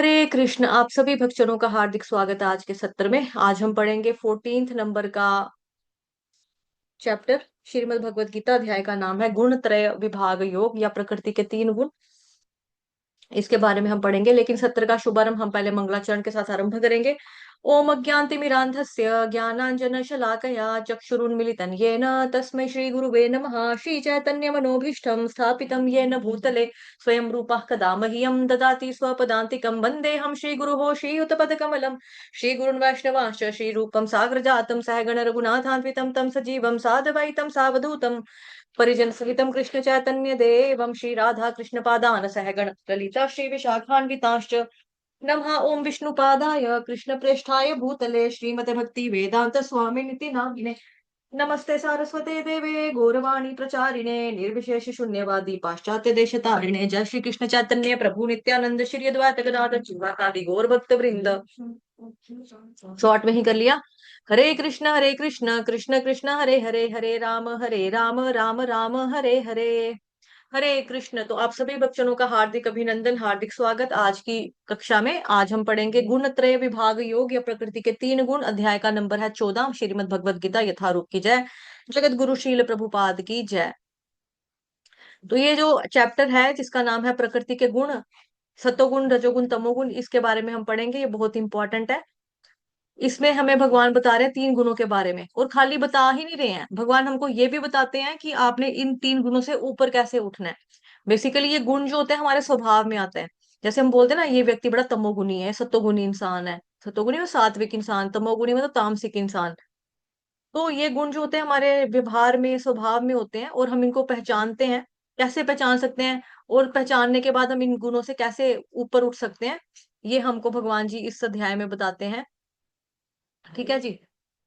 हरे कृष्ण। आप सभी भक्तजनों का हार्दिक स्वागत है आज के सत्र में। आज हम पढ़ेंगे 14th नंबर का चैप्टर। श्रीमद् भगवत गीता। अध्याय का नाम है गुण त्रय विभाग योग या प्रकृति के तीन गुण। इसके बारे में हम पढ़ेंगे, लेकिन सत्र का शुभारंभ हम पहले मंगलाचरण के साथ आरंभ करेंगे। ओम अज्ञानतिमिरान्धस्य ज्ञानांजन शलाकया चक्षुरुन्मीलितं येन तस्मै श्री गुरुवे नमः। श्री चैतन्य मनोभीष्टं स्थापितं येन भूतले स्वयं रूपः कदा मह्यं ददाति स्वपदान्तिकं। वन्देऽहं श्रीगुरुः श्रीयुतपदकमलं श्रीगुरुन् वैष्णवांश्च श्रीरूपं साग्रजातं सहगण रघुनाथान्वितं तं सजीवं साद्वैतं सावधूतं परिजन सहितं कृष्ण चैतन्य देवं श्री राधा कृष्ण पादान सहगण ललिता श्री विशाखान्विताश्च। नमः ओम विष्णुपादाय कृष्ण प्रेष्ठाय भूतले श्रीमते भक्ति वेदांत स्वामी निति नामिने। नमस्ते सारस्वते देवे गौरवाणी प्रचारिणे निर्विशेष शून्यवादी पाश्चात्य देश तारिणे। जय श्री कृष्ण चैतन्य प्रभु नित्यानंद श्री अद्वैत गदाधर श्रीवासादि गौर भक्त वृंद। शॉर्ट में ही कर लिया। हरे कृष्ण कृष्ण कृष्ण हरे हरे, हरे राम राम राम हरे हरे। हरे कृष्ण। तो आप सभी बच्चों का हार्दिक अभिनंदन, हार्दिक स्वागत आज की कक्षा में। आज हम पढ़ेंगे गुण त्रय विभाग योग या प्रकृति के तीन गुण। अध्याय का नंबर है 14। श्रीमद् भगवद गीता यथारूप की जय। जगत गुरु शील प्रभुपाद की जय। तो ये जो चैप्टर है जिसका नाम है प्रकृति के गुण, सतोगुण रजोगुण तमोगुण, इसके बारे में हम पढ़ेंगे। ये बहुत इंपॉर्टेंट है। इसमें हमें भगवान बता रहे हैं तीन गुणों के बारे में, और खाली बता ही नहीं रहे हैं, भगवान हमको ये भी बताते हैं कि आपने इन तीन गुणों से ऊपर कैसे उठना है। बेसिकली ये गुण जो होते हैं हमारे स्वभाव में आते हैं। जैसे हम बोलते हैं ना, ये व्यक्ति बड़ा तमोगुणी है, सत्वगुणी इंसान है। सत्वगुणी में सात्विक इंसान, तमोगुणी में तो तामसिक इंसान। तो ये गुण जो होते हैं हमारे व्यवहार में, स्वभाव में होते हैं, और हम इनको पहचानते हैं। कैसे पहचान सकते हैं, और पहचानने के बाद हम इन गुणों से कैसे ऊपर उठ सकते हैं, ये हमको भगवान जी इस अध्याय में बताते हैं। ठीक है जी।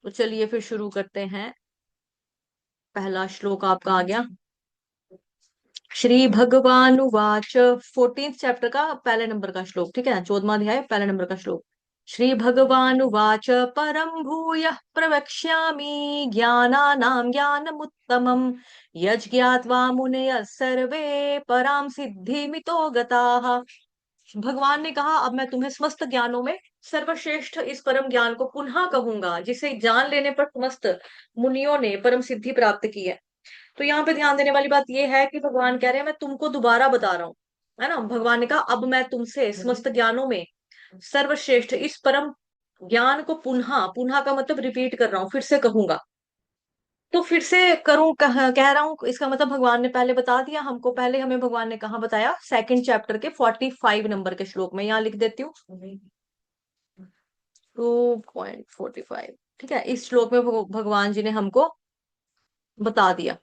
तो चलिए फिर शुरू करते हैं। पहला श्लोक आपका आ गया। श्री भगवानुवाच। 14th चैप्टर का पहले नंबर का श्लोक, ठीक है, 14वां अध्याय पहले नंबर का श्लोक। श्री भगवानुवाच परम भूयः प्रवक्ष्यामि ज्ञानानां ज्ञानमुत्तमम् यज्ञात्वा मुनयः सर्वे परां सिद्धिमितो गताः। भगवान ने कहा, अब मैं तुम्हें समस्त ज्ञानों में सर्वश्रेष्ठ इस परम ज्ञान को पुनः कहूंगा, जिसे जान लेने पर समस्त मुनियों ने परम सिद्धि प्राप्त की है। तो यहाँ पे ध्यान देने वाली बात यह है कि भगवान कह रहे हैं मैं तुमको दोबारा बता रहा हूँ, है ना। भगवान ने कहा अब मैं तुमसे समस्त ज्ञानों में सर्वश्रेष्ठ इस परम ज्ञान को पुनः, पुनः का मतलब रिपीट कर रहा हूँ, फिर से कहूंगा। तो फिर से करूं, कह रहा हूं, इसका मतलब भगवान ने पहले बता दिया हमको। पहले हमें भगवान ने कहा बताया, सेकंड चैप्टर के 45 नंबर के श्लोक में, यहाँ लिख देती हूँ 2.45। ठीक है, इस श्लोक में भगवान जी ने हमको बता दिया।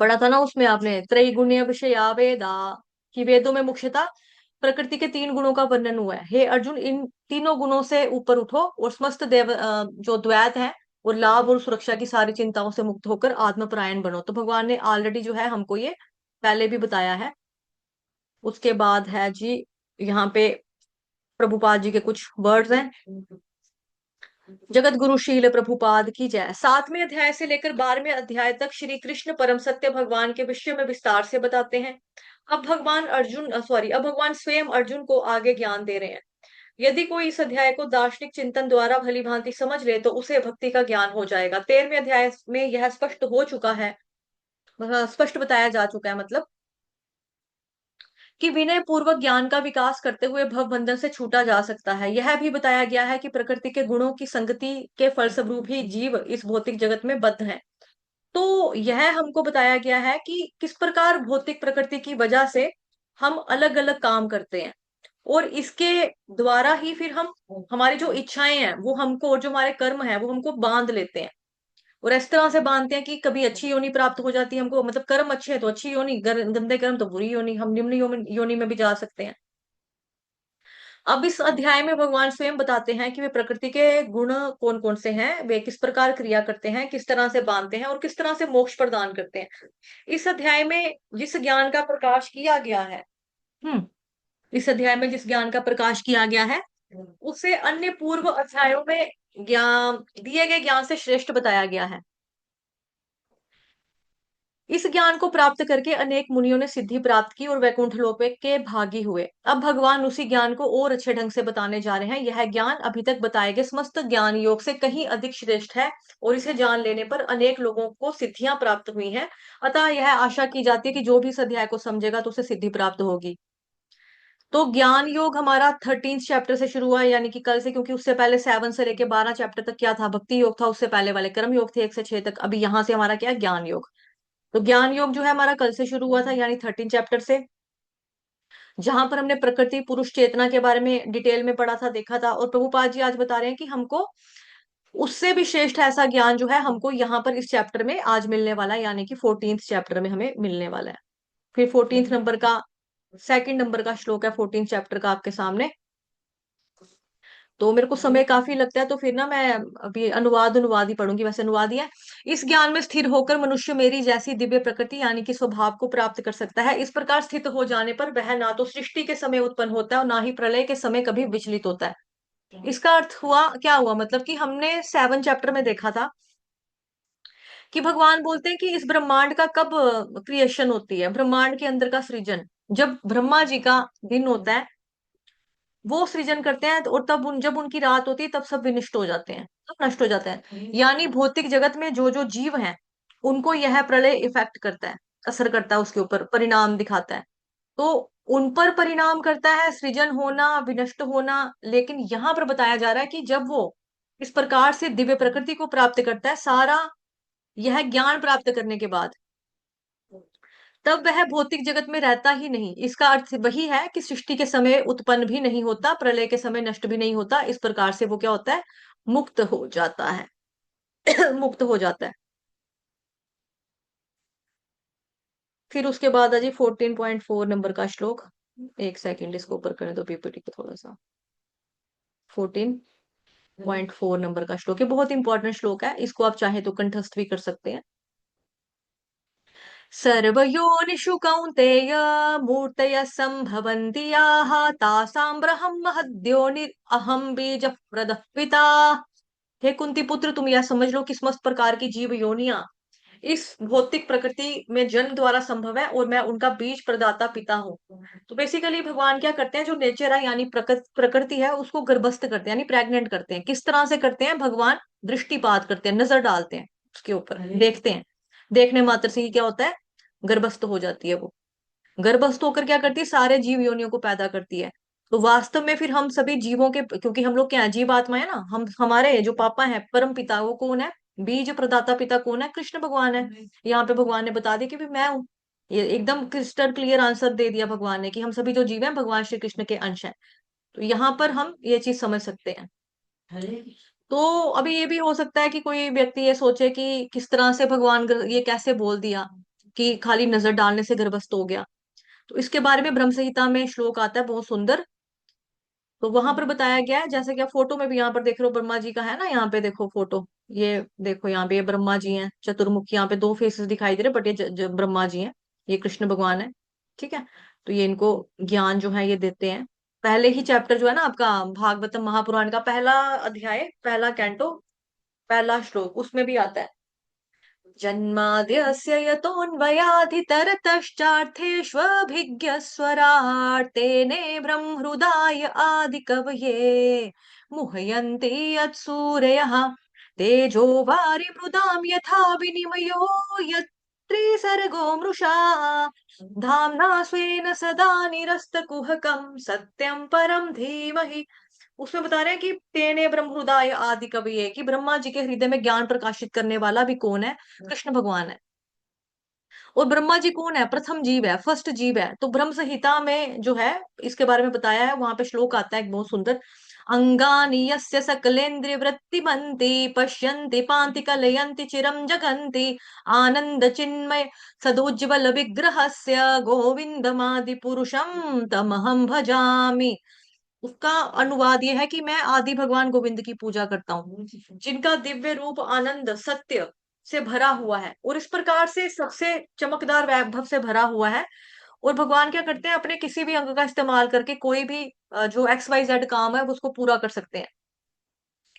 पढ़ा था ना उसमें आपने, त्रैगुण्य विषया वेदा, कि वेदों में मुख्यतः प्रकृति के तीन गुणों का वर्णन हुआ है। हे अर्जुन, इन तीनों गुणों से ऊपर उठो और समस्त जो द्वैत है और लाभ और सुरक्षा की सारी चिंताओं से मुक्त होकर आत्मपरायण बनो। तो भगवान ने ऑलरेडी जो है हमको ये पहले भी बताया है। उसके बाद है जी यहाँ पे प्रभुपाद जी के कुछ वर्ड्स हैं। जगत गुरु शील प्रभुपाद की जय। 7वें अध्याय से लेकर 12वें अध्याय तक श्री कृष्ण परम सत्य भगवान के विषय में विस्तार से बताते हैं। अब भगवान स्वयं अर्जुन को आगे ज्ञान दे रहे हैं। यदि कोई इस अध्याय को दार्शनिक चिंतन द्वारा भली भांति समझ ले तो उसे भक्ति का ज्ञान हो जाएगा। 13वें अध्याय में यह स्पष्ट हो चुका है, स्पष्ट बताया जा चुका है, मतलब कि विनय पूर्वक ज्ञान का विकास करते हुए भव बंधन से छूटा जा सकता है। यह भी बताया गया है कि प्रकृति के गुणों की संगति के फलस्वरूप ही जीव इस भौतिक जगत में बद्ध है। तो यह हमको बताया गया है कि किस प्रकार भौतिक प्रकृति की वजह से हम अलग अलग काम करते हैं, और इसके द्वारा ही फिर हम, हमारी जो इच्छाएं हैं वो हमको, और जो हमारे कर्म है वो हमको बांध लेते हैं। और इस तरह से बांधते हैं कि कभी अच्छी योनि प्राप्त हो जाती है हमको, मतलब कर्म अच्छे है तो अच्छी योनि, गंदे कर्म तो बुरी योनि, हम निम्न योनि में भी जा सकते हैं। अब इस अध्याय में भगवान स्वयं बताते हैं कि वे प्रकृति के गुण कौन कौन से हैं, वे किस प्रकार क्रिया करते हैं, किस तरह से बांधते हैं, और किस तरह से मोक्ष प्रदान करते हैं। इस अध्याय में जिस ज्ञान का प्रकाश किया गया है, हम्म इस अध्याय में जिस ज्ञान का प्रकाश किया गया है उसे अन्य पूर्व अध्यायों में ज्ञान दिए गए ज्ञान से श्रेष्ठ बताया गया है। इस ज्ञान को प्राप्त करके अनेक मुनियों ने सिद्धि प्राप्त की और वैकुंठ लोक के भागी हुए। अब भगवान उसी ज्ञान को और अच्छे ढंग से बताने जा रहे हैं। यह ज्ञान अभी तक बताए गए समस्त ज्ञान योग से कहीं अधिक श्रेष्ठ है और इसे जान लेने पर अनेक लोगों को सिद्धियां प्राप्त हुई हैं। अतः यह आशा की जाती है कि जो भी इस अध्याय को समझेगा तो उसे सिद्धि प्राप्त होगी। तो ज्ञान योग हमारा 13 चैप्टर से शुरू हुआ, यानी कि कल से, क्योंकि उससे पहले 7 से लेके 12 चैप्टर तक क्या था, भक्ति योग था। उससे पहले वाले कर्म योग थे 1 से 6 तक। अभी यहाँ से हमारा क्या है, ज्ञान योग। तो ज्ञान योग जो है हमारा कल से शुरू हुआ था, यानी 13 चैप्टर से, जहां पर हमने प्रकृति पुरुष चेतना के बारे में डिटेल में पढ़ा था, देखा था। और प्रभुपाद जी आज बता रहे हैं कि हमको उससे भी श्रेष्ठ ऐसा ज्ञान जो है हमको यहाँ पर इस चैप्टर में आज मिलने वाला है, यानी कि 14th चैप्टर में हमें मिलने वाला है। फिर 14th नंबर का, सेकंड नंबर का श्लोक है 14th चैप्टर का आपके सामने। तो मेरे को समय काफी लगता है, तो फिर ना मैं अभी अनुवाद अनुवाद ही पढ़ूंगी, वैसे अनुवाद ही है। इस ज्ञान में स्थिर होकर मनुष्य मेरी जैसी दिव्य प्रकृति यानी कि स्वभाव को प्राप्त कर सकता है। इस प्रकार स्थित हो जाने पर वह ना तो सृष्टि के समय उत्पन्न होता है और ना ही प्रलय के समय कभी विचलित होता है। इसका अर्थ हुआ क्या हुआ, मतलब कि हमने 7 चैप्टर में देखा था कि भगवान बोलते हैं कि इस ब्रह्मांड का कब क्रिएशन होती है, ब्रह्मांड के अंदर का सृजन। जब ब्रह्मा जी का दिन होता है, वो सृजन करते हैं, और तब जब उनकी रात होती है तब सब विनष्ट हो जाते हैं, सब नष्ट हो जाते हैं। यानी भौतिक जगत में जो जो जीव हैं उनको यह प्रलय इफेक्ट करता है, असर करता है, उसके ऊपर परिणाम दिखाता है। तो उन पर परिणाम करता है सृजन होना, विनष्ट होना। लेकिन यहाँ पर बताया जा रहा है कि जब वो इस प्रकार से दिव्य प्रकृति को प्राप्त करता है, सारा यह ज्ञान प्राप्त करने के बाद, तब वह भौतिक जगत में रहता ही नहीं। इसका अर्थ वही है कि सृष्टि के समय उत्पन्न भी नहीं होता, प्रलय के समय नष्ट भी नहीं होता। इस प्रकार से वो क्या होता है, मुक्त हो जाता है। मुक्त हो जाता है। फिर उसके बाद है जी 14.4 नंबर का श्लोक। एक सेकंड, इसको ऊपर करने दो पीपीटी को थोड़ा सा। 14.4 नंबर का श्लोक है, बहुत इंपॉर्टेंट श्लोक है। इसको आप चाहे तो कंठस्थ भी कर सकते हैं। सर्वयोनिषु कौन्तेय मूर्तयः सम्भवन्ति याः तासां ब्रह्म महद्योनिरहं बीजः प्रदः पिता। हे कुंती पुत्र, तुम यह समझ लो कि समस्त प्रकार की जीव योनियां इस भौतिक प्रकृति में जन्म द्वारा संभव है और मैं उनका बीज प्रदाता पिता हूँ। तो बेसिकली भगवान क्या करते हैं, जो नेचर है यानी प्रकृति है, उसको गर्भस्थ करते हैं, यानी प्रेग्नेंट करते हैं। किस तरह से करते हैं, भगवान दृष्टिपात करते हैं, नजर डालते हैं उसके ऊपर, देखते हैं। देखने मात्र से ही क्या होता है, गर्भस्थ हो जाती है वो। गर्भस्थ होकर क्या करती है, सारे जीव योनियों को पैदा करती है। तो वास्तव में फिर हम सभी जीवों के, क्योंकि हम लोग क्या है, जीव आत्मा है ना, हम हमारे जो पापा है परम पिता वो कौन है, बीज प्रदाता पिता कौन है, कृष्ण भगवान है। यहाँ पे भगवान ने बता दिया कि भी मैं हूँ। ये एकदम क्रिस्टल क्लियर आंसर दे दिया भगवान ने कि हम सभी जो जीव हैं भगवान श्री कृष्ण के अंश हैं। तो यहाँ पर हम ये चीज समझ सकते हैं। तो अभी ये भी हो सकता है कि कोई व्यक्ति ये सोचे कि किस तरह से भगवान ये कैसे बोल दिया कि खाली नजर डालने से गर्भस्थ हो गया। तो इसके बारे में ब्रह्म संहिता में श्लोक आता है बहुत सुंदर। तो वहां पर बताया गया है, जैसे कि आप फोटो में भी यहाँ पर देख रहे हो, ब्रह्मा जी का है ना, यहाँ पे देखो फोटो। ये देखो यहाँ पे ये ब्रह्मा जी हैं चतुर्मुख, यहाँ पे दो फेसेस दिखाई दे रहे, बट ये ब्रह्मा जी हैं, ये कृष्ण भगवान है। ठीक है। तो ये इनको ज्ञान जो है ये देते हैं। पहले ही चैप्टर जो है ना आपका, भागवतम महापुराण का पहला अध्याय, पहला कैंटो, पहला श्लोक, उसमें भी आता है, जन्माद्यस्य यतोऽन्वयादितरतश्चार्थेष्वभिज्ञस्वराट् तेने ब्रह्महृदाय आदिकवये मुह्यन्ति यत्सूरयः तेजो वारिमृदां यथा विनिमयो यत्रिसर्गो मृषा धाम्ना स्वेन सदा निरस्तकुहकं सत्यं परं धीमहि। उसमें बता रहे हैं कि तेने ब्रह्म हृदय आदि कवि है, कि ब्रह्मा जी के हृदय में ज्ञान प्रकाशित करने वाला भी कौन है, कृष्ण भगवान है। और ब्रह्मा जी कौन है, प्रथम जीव है, फर्स्ट जीव है। तो ब्रह्म संहिता में जो है इसके बारे में बताया है, वहां पे श्लोक आता है एक बहुत सुंदर, अंगानि यस्य सकलेन्द्रिय वृत्तिमन्ति पश्यन्ति पान्ति कलयन्ति चिरं जगन्ति आनंद चिन्मय सदोज्ज्वल विग्रहस्य गोविंदमादि पुरुषं तमहं भजामि। उसका अनुवाद यह है कि मैं आदि भगवान गोविंद की पूजा करता हूँ, जिनका दिव्य रूप आनंद सत्य से भरा हुआ है और इस प्रकार से सबसे चमकदार वैभव से भरा हुआ है। और भगवान क्या करते हैं, अपने किसी भी अंग का इस्तेमाल करके कोई भी जो XYZ काम है वो उसको पूरा कर सकते हैं।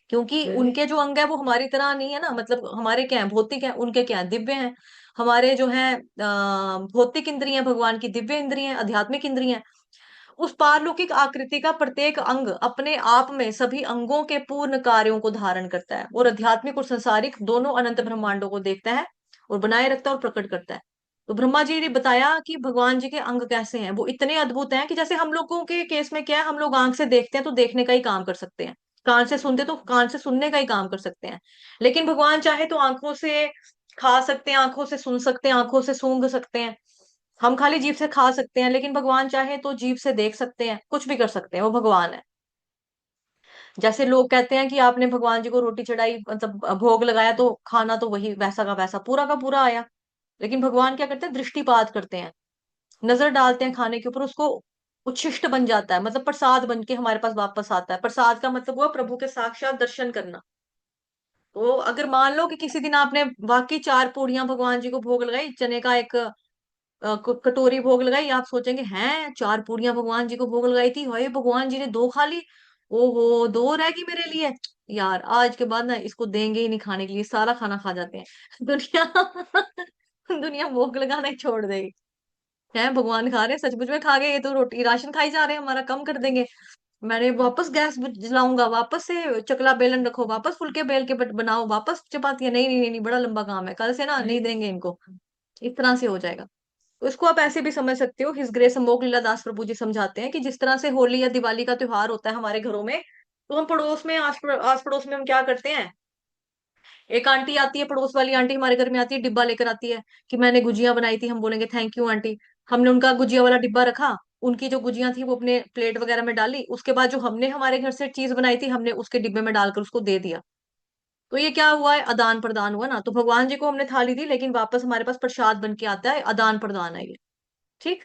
क्योंकि उनके जो अंग है वो हमारी तरह नहीं है ना, मतलब हमारे क्या है, भौतिक है, उनके क्या है, दिव्य हैं। हमारे जो है भौतिक इंद्रियां भगवान की दिव्य इंद्रियां, आध्यात्मिक इंद्रियां। उस पारलौकिक आकृति का प्रत्येक अंग अपने आप में सभी अंगों के पूर्ण कार्यों को धारण करता है, और आध्यात्मिक और संसारिक दोनों अनंत ब्रह्मांडों को देखता है और बनाए रखता है और प्रकट करता है। तो ब्रह्मा जी ने बताया कि भगवान जी के अंग कैसे हैं, वो इतने अद्भुत हैं कि जैसे हम लोगों के केस में क्या है, हम लोग आंख से देखते हैं तो देखने का ही काम कर सकते हैं, कान से सुनते तो कान से सुनने का ही काम कर सकते हैं। लेकिन भगवान चाहे तो आंखों से खा सकते हैं, आंखों से सुन सकते हैं, आंखों से सूंघ सकते हैं। हम खाली जीभ से खा सकते हैं, लेकिन भगवान चाहे तो जीभ से देख सकते हैं, कुछ भी कर सकते हैं, वो भगवान है। जैसे लोग कहते हैं कि आपने भगवान जी को रोटी चढ़ाई, मतलब भोग लगाया, तो खाना तो वही वैसा का वैसा पूरा का पूरा आया। लेकिन भगवान क्या करते हैं, दृष्टिपात करते हैं, नजर डालते हैं खाने के ऊपर, उसको उच्छिष्ट बन जाता है, मतलब प्रसाद बन के हमारे पास वापस आता है। प्रसाद का मतलब हुआ प्रभु के साक्षात दर्शन करना। तो अगर मान लो कि किसी दिन आपने वाकई 4 पूड़ियां भगवान जी को भोग लगाई, चने का एक कटोरी भोग लगाई, आप सोचेंगे हैं 4 पूड़ियां भगवान जी को भोग लगाई थी, हाय भगवान जी ने 2 खा ली, ओहो 2 रहेगी मेरे लिए, यार आज के बाद ना इसको देंगे ही नहीं खाने के लिए, सारा खाना खा जाते हैं। दुनिया दुनिया भोग लगाना ही छोड़ देगी। है भगवान खा रहे हैं, सचमुच में खा गए, ये तो रोटी राशन खाई जा रहे हैं, हमारा कम कर देंगे। मैंने वापस गैस जलाऊंगा, वापस से चकला बेलन रखो, वापस फुलके बेल के बनाओ, वापस चपातियां, नहीं नहीं नहीं नहीं, बड़ा लंबा काम है, कल से ना नहीं देंगे इनको, इस तरह से हो जाएगा। तो इसको आप ऐसे भी समझ सकते हो, हिस ग्रेस अमोक लीलादास प्रभु जी समझाते हैं कि जिस तरह से होली या दिवाली का त्योहार होता है हमारे घरों में, तो हम पड़ोस में आस पड़ोस में हम क्या करते हैं, एक आंटी आती है, पड़ोस वाली आंटी हमारे घर में आती है, डिब्बा लेकर आती है कि मैंने गुजिया बनाई थी, हम बोलेंगे थैंक यू आंटी। हमने उनका गुजिया वाला डिब्बा रखा, उनकी जो गुजिया थी वो अपने प्लेट वगैरह में डाली, उसके बाद जो हमने हमारे घर से चीज बनाई थी हमने उसके डिब्बे में डालकर उसको दे दिया। तो ये क्या हुआ है, आदान प्रदान हुआ ना। तो भगवान जी को हमने थाली दी, लेकिन वापस हमारे पास प्रसाद बन के आता है, आदान प्रदान है ये। ठीक।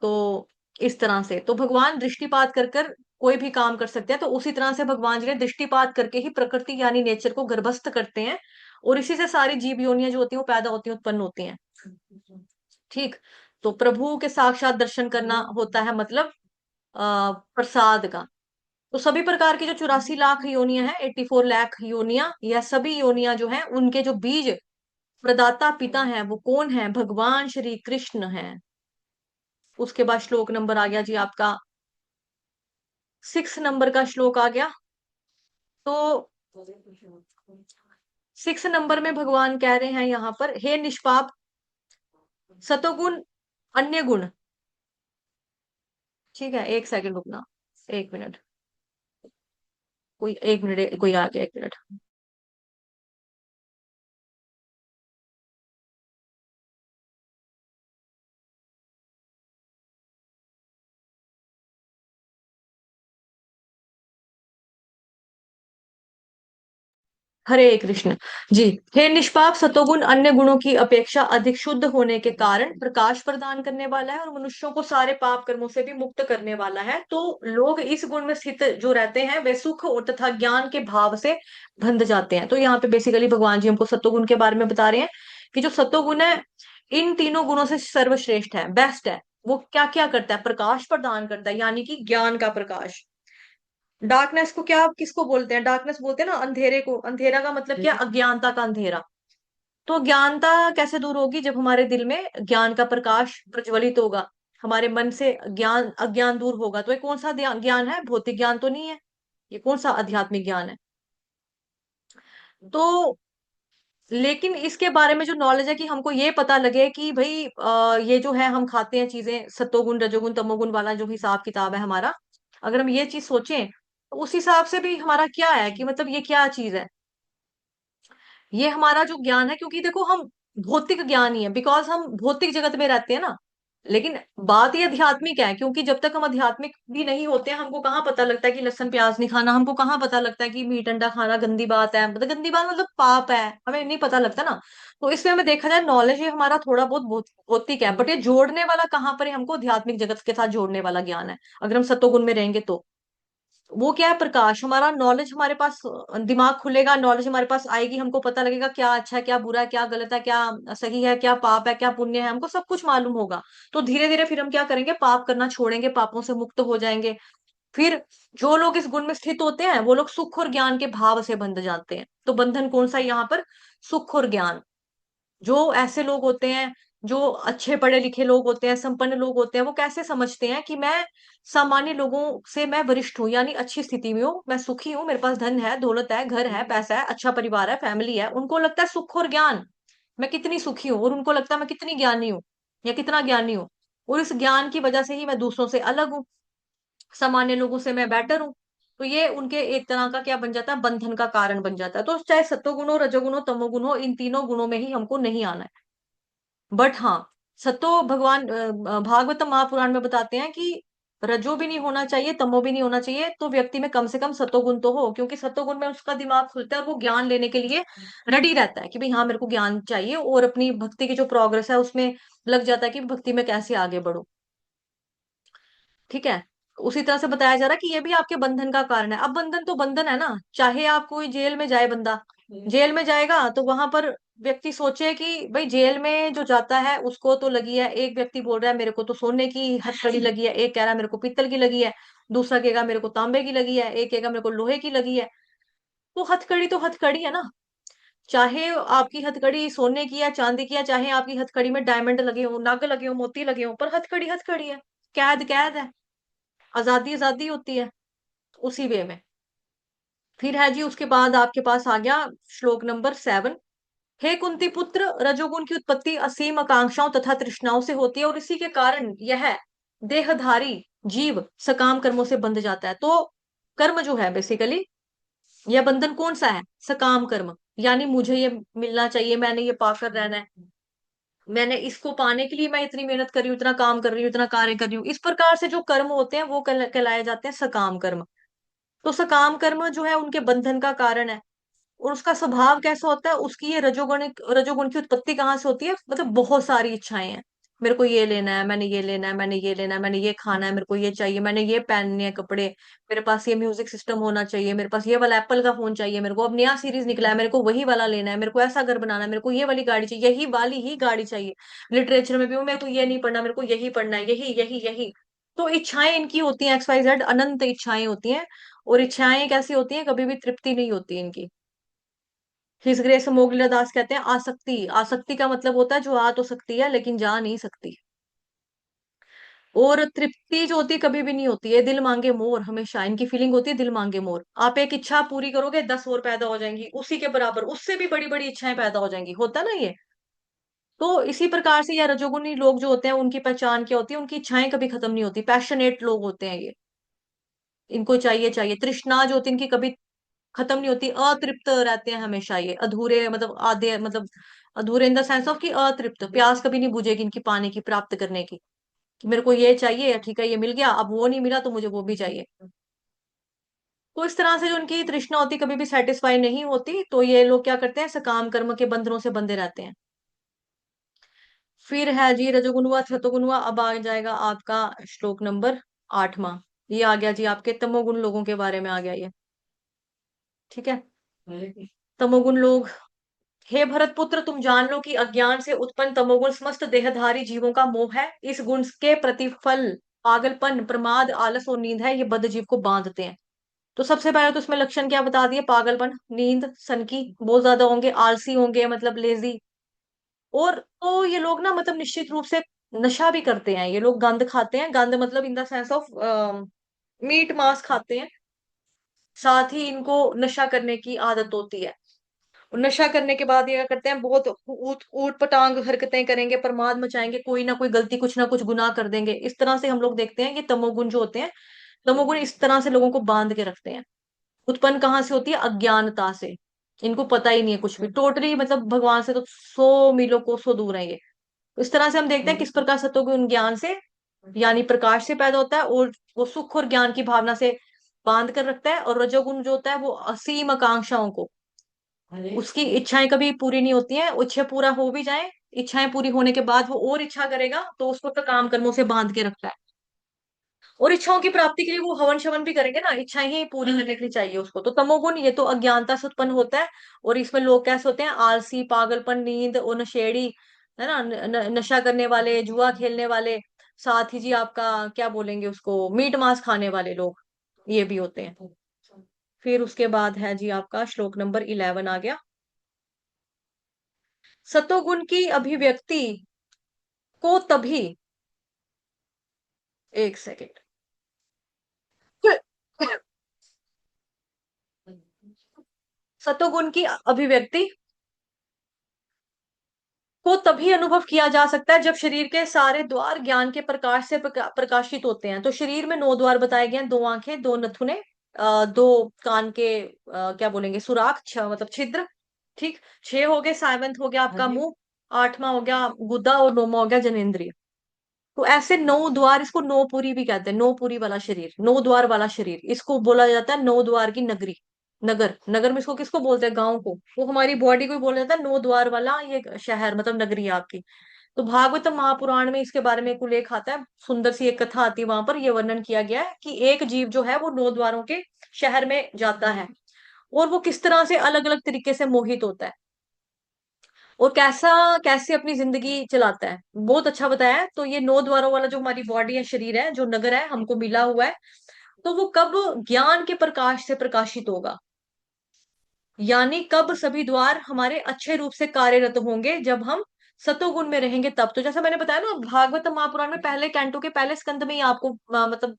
तो इस तरह से तो भगवान दृष्टिपात कर कर कोई भी काम कर सकते हैं, तो उसी तरह से भगवान जी ने दृष्टिपात करके ही प्रकृति यानी नेचर को गर्भस्थ करते हैं, और इसी से सारी जीव योनियां जो होती हैं वो पैदा होती हैं, उत्पन्न होती हैं। ठीक। तो प्रभु के साक्षात दर्शन करना होता है मतलब प्रसाद का। तो सभी प्रकार की जो 84 लाख योनियां हैं, 84 लाख योनियां, यह सभी योनियां जो हैं उनके जो बीज प्रदाता पिता हैं वो कौन है, भगवान श्री कृष्ण हैं। उसके बाद श्लोक नंबर आ गया जी आपका, 6 नंबर का श्लोक आ गया। तो 6 नंबर में भगवान कह रहे हैं यहाँ पर, हे निष्पाप सतोगुण अन्य गुण। ठीक है, 1 सेकंड रुकना, 1 मिनट, कोई 1 मिनट, कोई आ गया, 1 मिनट। हरे कृष्ण जी। हे निष्पाप सतोगुण अन्य गुणों की अपेक्षा अधिक शुद्ध होने के कारण प्रकाश प्रदान करने वाला है, और मनुष्यों को सारे पाप कर्मों से भी मुक्त करने वाला है। तो लोग इस गुण में स्थित जो रहते हैं वे सुख और तथा ज्ञान के भाव से बंध जाते हैं। तो यहाँ पे बेसिकली भगवान जी हमको सत्वगुण के बारे में बता रहे हैं कि जो सत्वगुण है इन तीनों गुणों से सर्वश्रेष्ठ है, बेस्ट है। वो क्या क्या करता है, प्रकाश प्रदान करता है, यानी कि ज्ञान का प्रकाश। डार्कनेस को क्या किसको बोलते हैं, डार्कनेस बोलते हैं ना अंधेरे को। अंधेरा का मतलब क्या, अज्ञानता का अंधेरा। तो अज्ञानता कैसे दूर होगी, जब हमारे दिल में ज्ञान का प्रकाश प्रज्वलित होगा, हमारे मन से ज्ञान अज्ञान दूर होगा। तो ये कौन सा ज्ञान है, भौतिक ज्ञान तो नहीं है, ये कौन सा आध्यात्मिक ज्ञान है। तो लेकिन इसके बारे में जो नॉलेज है कि हमको ये पता लगे कि भाई ये जो है हम खाते हैं चीजें, सत्वगुण रजोगुण तमोगुण वाला जो हिसाब किताब है हमारा, अगर हम ये चीज सोचें तो उस हिसाब से भी हमारा क्या है कि मतलब ये क्या चीज है, ये हमारा जो ज्ञान है। क्योंकि देखो हम भौतिक ज्ञान ही है, बिकॉज हम भौतिक जगत में रहते हैं ना। लेकिन बात ये आध्यात्मिक है, क्योंकि जब तक हम आध्यात्मिक भी नहीं होते हैं हमको कहाँ पता लगता है कि लहसुन प्याज नहीं खाना, हमको कहाँ पता लगता है कि मीट अंडा खाना गंदी बात है, मतलब गंदी बात मतलब पाप है, हमें नहीं पता लगता ना। तो इसमें हमें देखा जाए नॉलेज ये हमारा थोड़ा बहुत भौतिक है, बट ये जोड़ने वाला कहाँ पर है, हमको आध्यात्मिक जगत के साथ जोड़ने वाला ज्ञान है, अगर हम सत्वगुण में रहेंगे तो। वो क्या है, प्रकाश, हमारा नॉलेज हमारे पास, दिमाग खुलेगा, नॉलेज हमारे पास आएगी, हमको पता लगेगा क्या अच्छा है क्या बुरा है, क्या गलत है क्या सही है, क्या पाप है क्या पुण्य है, हमको सब कुछ मालूम होगा। तो धीरे धीरे फिर हम क्या करेंगे, पाप करना छोड़ेंगे, पापों से मुक्त हो जाएंगे। फिर जो लोग इस गुण में स्थित होते हैं वो लोग सुख और ज्ञान के भाव से बंध जाते हैं। तो बंधन कौन सा है यहाँ पर, सुख और ज्ञान। जो ऐसे लोग होते हैं, जो अच्छे पढ़े लिखे लोग होते हैं, संपन्न लोग होते हैं, वो कैसे समझते हैं कि मैं सामान्य लोगों से मैं वरिष्ठ हूँ, यानी अच्छी स्थिति में हूँ, मैं सुखी हूँ, मेरे पास धन है, दौलत है, घर है, पैसा है, अच्छा परिवार है, फैमिली है। उनको लगता है सुख और ज्ञान, मैं कितनी सुखी हूँ, और उनको लगता है मैं कितनी ज्ञानी हूँ या कितना ज्ञानी हूँ, और इस ज्ञान की वजह से ही मैं दूसरों से अलग हूँ, सामान्य लोगों से मैं बेटर हूँ। तो ये उनके एक तरह का क्या बन जाता है, बंधन का कारण बन जाता है। तो चाहे सत्वगुण हो, रजोगुण हो, तमोगुण हो, इन तीनों गुणों में ही हमको नहीं आना है। बट हाँ, सतो भगवान भागवतम महापुराण में बताते हैं कि रजो भी नहीं होना चाहिए, तमो भी नहीं होना चाहिए, तो व्यक्ति में कम से कम सतोगुण तो हो, क्योंकि सतोगुण में उसका दिमाग खुलता है और वो ज्ञान लेने के लिए रेडी रहता है कि भाई हाँ मेरे को ज्ञान चाहिए, और अपनी भक्ति की जो प्रोग्रेस है उसमें लग जाता है कि भक्ति में कैसे आगे बढ़ो। ठीक है। उसी तरह से बताया जा रहा है कि ये भी आपके बंधन का कारण है। अब बंधन तो बंधन है ना, चाहे आप कोई जेल में जाए बंदा, जेल में जाएगा तो वहां पर व्यक्ति सोचे कि भाई जेल में जो जाता है उसको तो लगी है, एक व्यक्ति बोल रहा है मेरे को तो सोने की हथकड़ी लगी है, एक कह रहा है मेरे को पीतल की लगी है, दूसरा कहेगा मेरे को तांबे की लगी है, एक कहेगा मेरे को लोहे की लगी है। तो हथकड़ी है ना, चाहे आपकी हथकड़ी सोने की या चांदी की है, चाहे आपकी हथकड़ी में डायमंड लगे हो, नग लगे हो, मोती लगे हो, पर हथकड़ी हथकड़ी है, कैद कैद है, आजादी आजादी होती है, उसी वे में। फिर है जी, उसके बाद आपके पास आ गया श्लोक नंबर 7। हे कुंती पुत्र, रजोगुण की उत्पत्ति असीम आकांक्षाओं तथा तृष्णाओं से होती है, और इसी के कारण यह देहधारी जीव सकाम कर्मों से बंध जाता है। तो कर्म जो है बेसिकली, यह बंधन कौन सा है, सकाम कर्म, यानी मुझे ये मिलना चाहिए, मैंने ये पाकर रहना है, मैंने इसको पाने के लिए मैं इतनी मेहनत कर रही हूँ, इतना काम कर रही हूँ, इतना कार्य कर रही हूँ, इस प्रकार से जो कर्म होते हैं वो कहलाए जाते हैं सकाम कर्म। तो सकाम कर्म जो है उनके बंधन का कारण है। और उसका स्वभाव कैसा होता है, उसकी ये रजोगुण की उत्पत्ति कहाँ से होती है, मतलब बहुत सारी इच्छाएं हैं, मेरे को ये लेना है, मैंने ये लेना है, मैंने ये लेना है, मैंने ये खाना है, मेरे को ये चाहिए, मैंने ये पहनने हैं कपड़े, मेरे पास ये म्यूजिक सिस्टम होना चाहिए, मेरे पास ये वाला एप्पल का फोन चाहिए, मेरे को अब नया सीरीज निकला है, मेरे को वही वाला लेना है, मेरे को ऐसा घर बनाना है, मेरे को ये वाली गाड़ी चाहिए, यही वाली ही गाड़ी चाहिए। लिटरेचर में भी हूँ, मेरे को ये नहीं पढ़ना, मेरे को यही पढ़ना है, यही यही यही। तो इच्छाएं इनकी होती हैं XYZ, अनंत इच्छाएं होती हैं। और इच्छाएं कैसी होती हैं, कभी भी तृप्ति नहीं होती इनकी। हिस ग्रेस मोगलीला दास कहते हैं आसक्ति, आसक्ति का मतलब होता है जो आ तो सकती है लेकिन जा नहीं सकती। और तृप्ति जो होती है कभी भी नहीं होती है, दिल मांगे मोर, हमेशा इनकी फीलिंग होती है दिल मांगे मोर। आप एक इच्छा पूरी करोगे 10 और पैदा हो जाएंगी उसी के बराबर, उससे भी बड़ी बड़ी इच्छाएं पैदा हो जाएंगी, होता ना ये। तो इसी प्रकार से यह रजोगुनी लोग जो होते हैं उनकी पहचान क्या होती है, उनकी इच्छाएं कभी खत्म नहीं होती, पैशनेट लोग होते हैं ये, इनको चाहिए चाहिए, तृष्णा जो होती है इनकी कभी खत्म नहीं होती, अतृप्त रहते हैं हमेशा ये, अधूरे मतलब आधे मतलब अधूरे इन द सेंस ऑफ कि अतृप्त, प्यास कभी नहीं बुझेगी इनकी पानी की प्राप्त करने की, कि मेरे को ये चाहिए, ठीक है ये मिल गया, अब वो नहीं मिला तो मुझे वो भी चाहिए। तो इस तरह से जो उनकी तृष्णा होती कभी भी सेटिस्फाई नहीं होती, तो ये लोग क्या करते हैं, सकाम कर्म के बंधनों से बंधे रहते हैं। फिर है जी रजोगुण हुआ, सतोगुण हुआ, अब आ जाएगा आपका श्लोक नंबर 8वां। ये आ गया जी आपके तमोगुण लोगों के बारे में आ गया ये। ठीक है। तमोगुण लोग, हे भरत पुत्र, तुम जान लो कि अज्ञान से उत्पन्न तमोगुण समस्त देहधारी जीवों का मोह है। इस गुण के प्रतिफल पागलपन, प्रमाद, आलस और नींद है, ये बद्ध जीव को बांधते हैं। तो सबसे पहले तो इसमें लक्षण क्या बता दिए, पागलपन, नींद, सनकी बहुत ज्यादा होंगे, आलसी होंगे मतलब लेजी। और तो ये लोग ना मतलब निश्चित रूप से नशा भी करते हैं, ये लोग गंद खाते हैं, गंद मतलब in the sense of meat मांस खाते हैं, साथ ही इनको नशा करने की आदत होती है। और नशा करने के बाद ये क्या करते हैं, बहुत ऊट ऊट पटांग हरकतें करेंगे, प्रमाद मचाएंगे, कोई ना कोई गलती, कुछ ना कुछ गुनाह कर देंगे। इस तरह से हम लोग देखते हैं कि तमोगुण जो होते हैं, तमोगुण इस तरह से लोगों को बांध के रखते हैं। उत्पन्न कहाँ से होती है, अज्ञानता से, इनको पता ही नहीं है कुछ भी, टोटली मतलब भगवान से तो 100 मीलों कोसों दूर है ये। तो इस तरह से हम देखते हैं किस प्रकार सत्वगुण ज्ञान से यानी प्रकाश से पैदा होता है, और वो सुख और ज्ञान की भावना से बांध कर रखता है। और रजोगुण जो होता है वो असीम आकांक्षाओं को, उसकी इच्छाएं कभी पूरी नहीं होती हैं, इच्छा पूरा हो भी जाए, इच्छाएं पूरी होने के बाद वो और इच्छा करेगा, तो उसको तो काम कर्मों से बांध के रखता है। और इच्छाओं की प्राप्ति के लिए वो हवन शवन भी करेंगे ना, इच्छाएं ही पूरी करने के लिए चाहिए उसको। तो तमोगुण ये तो अज्ञानता से उत्पन्न होता है। और इसमें लोग कैसे होते हैं, आलसी, पागलपन, नींद और नशेड़ी, है ना, नशा करने वाले, जुआ खेलने वाले, साथ ही जी आपका क्या बोलेंगे उसको, मीट मांस खाने वाले लोग, ये भी होते हैं। फिर उसके बाद है जी आपका श्लोक नंबर 11 आ गया। सतोगुण की अभिव्यक्ति को तभी, एक सेकेंड, सतोगुण की अभिव्यक्ति को तभी अनुभव किया जा सकता है जब शरीर के सारे द्वार ज्ञान के प्रकाश से प्रकाशित होते हैं। तो शरीर में 9 द्वार बताए गए हैं, 2 आंखें, 2 नथुने, 2 कान के क्या बोलेंगे, सुराख, मतलब छिद्र। ठीक, 6 हो गए, 7वां हो गया आपका मुंह, 8वां हो गया गुदा, और 9वां हो गया जनेंद्रिय। तो ऐसे 9 द्वार, इसको नौपुरी भी कहते हैं, नौपुरी वाला शरीर, 9 द्वार वाला शरीर, इसको बोला जाता है 9 द्वार की नगरी। नगर, नगर में इसको किसको बोलते हैं, गांव को। वो हमारी बॉडी को ही बोला जाता है 9 द्वार वाला ये शहर, मतलब नगरी है आपकी। तो भागवत महापुराण में इसके बारे में एक उल्लेख आता है, सुंदर सी एक कथा आती है, वहां पर ये वर्णन किया गया है कि एक जीव जो है वो 9 द्वारों के शहर में जाता है, और वो किस तरह से अलग अलग तरीके से मोहित होता है, और कैसा, कैसे अपनी जिंदगी चलाता है, बहुत अच्छा बताया है। तो ये 9 द्वारों वाला जो हमारी बॉडी है, शरीर है, जो नगर है, हमको मिला हुआ है, तो वो कब ज्ञान के प्रकाश से प्रकाशित होगा, यानी कब सभी द्वार हमारे अच्छे रूप से कार्यरत होंगे, जब हम सतोगुण में रहेंगे तब। तो जैसा मैंने बताया ना, भागवत महापुराण में पहले कैंटो के पहले स्कंद में ही आपको मतलब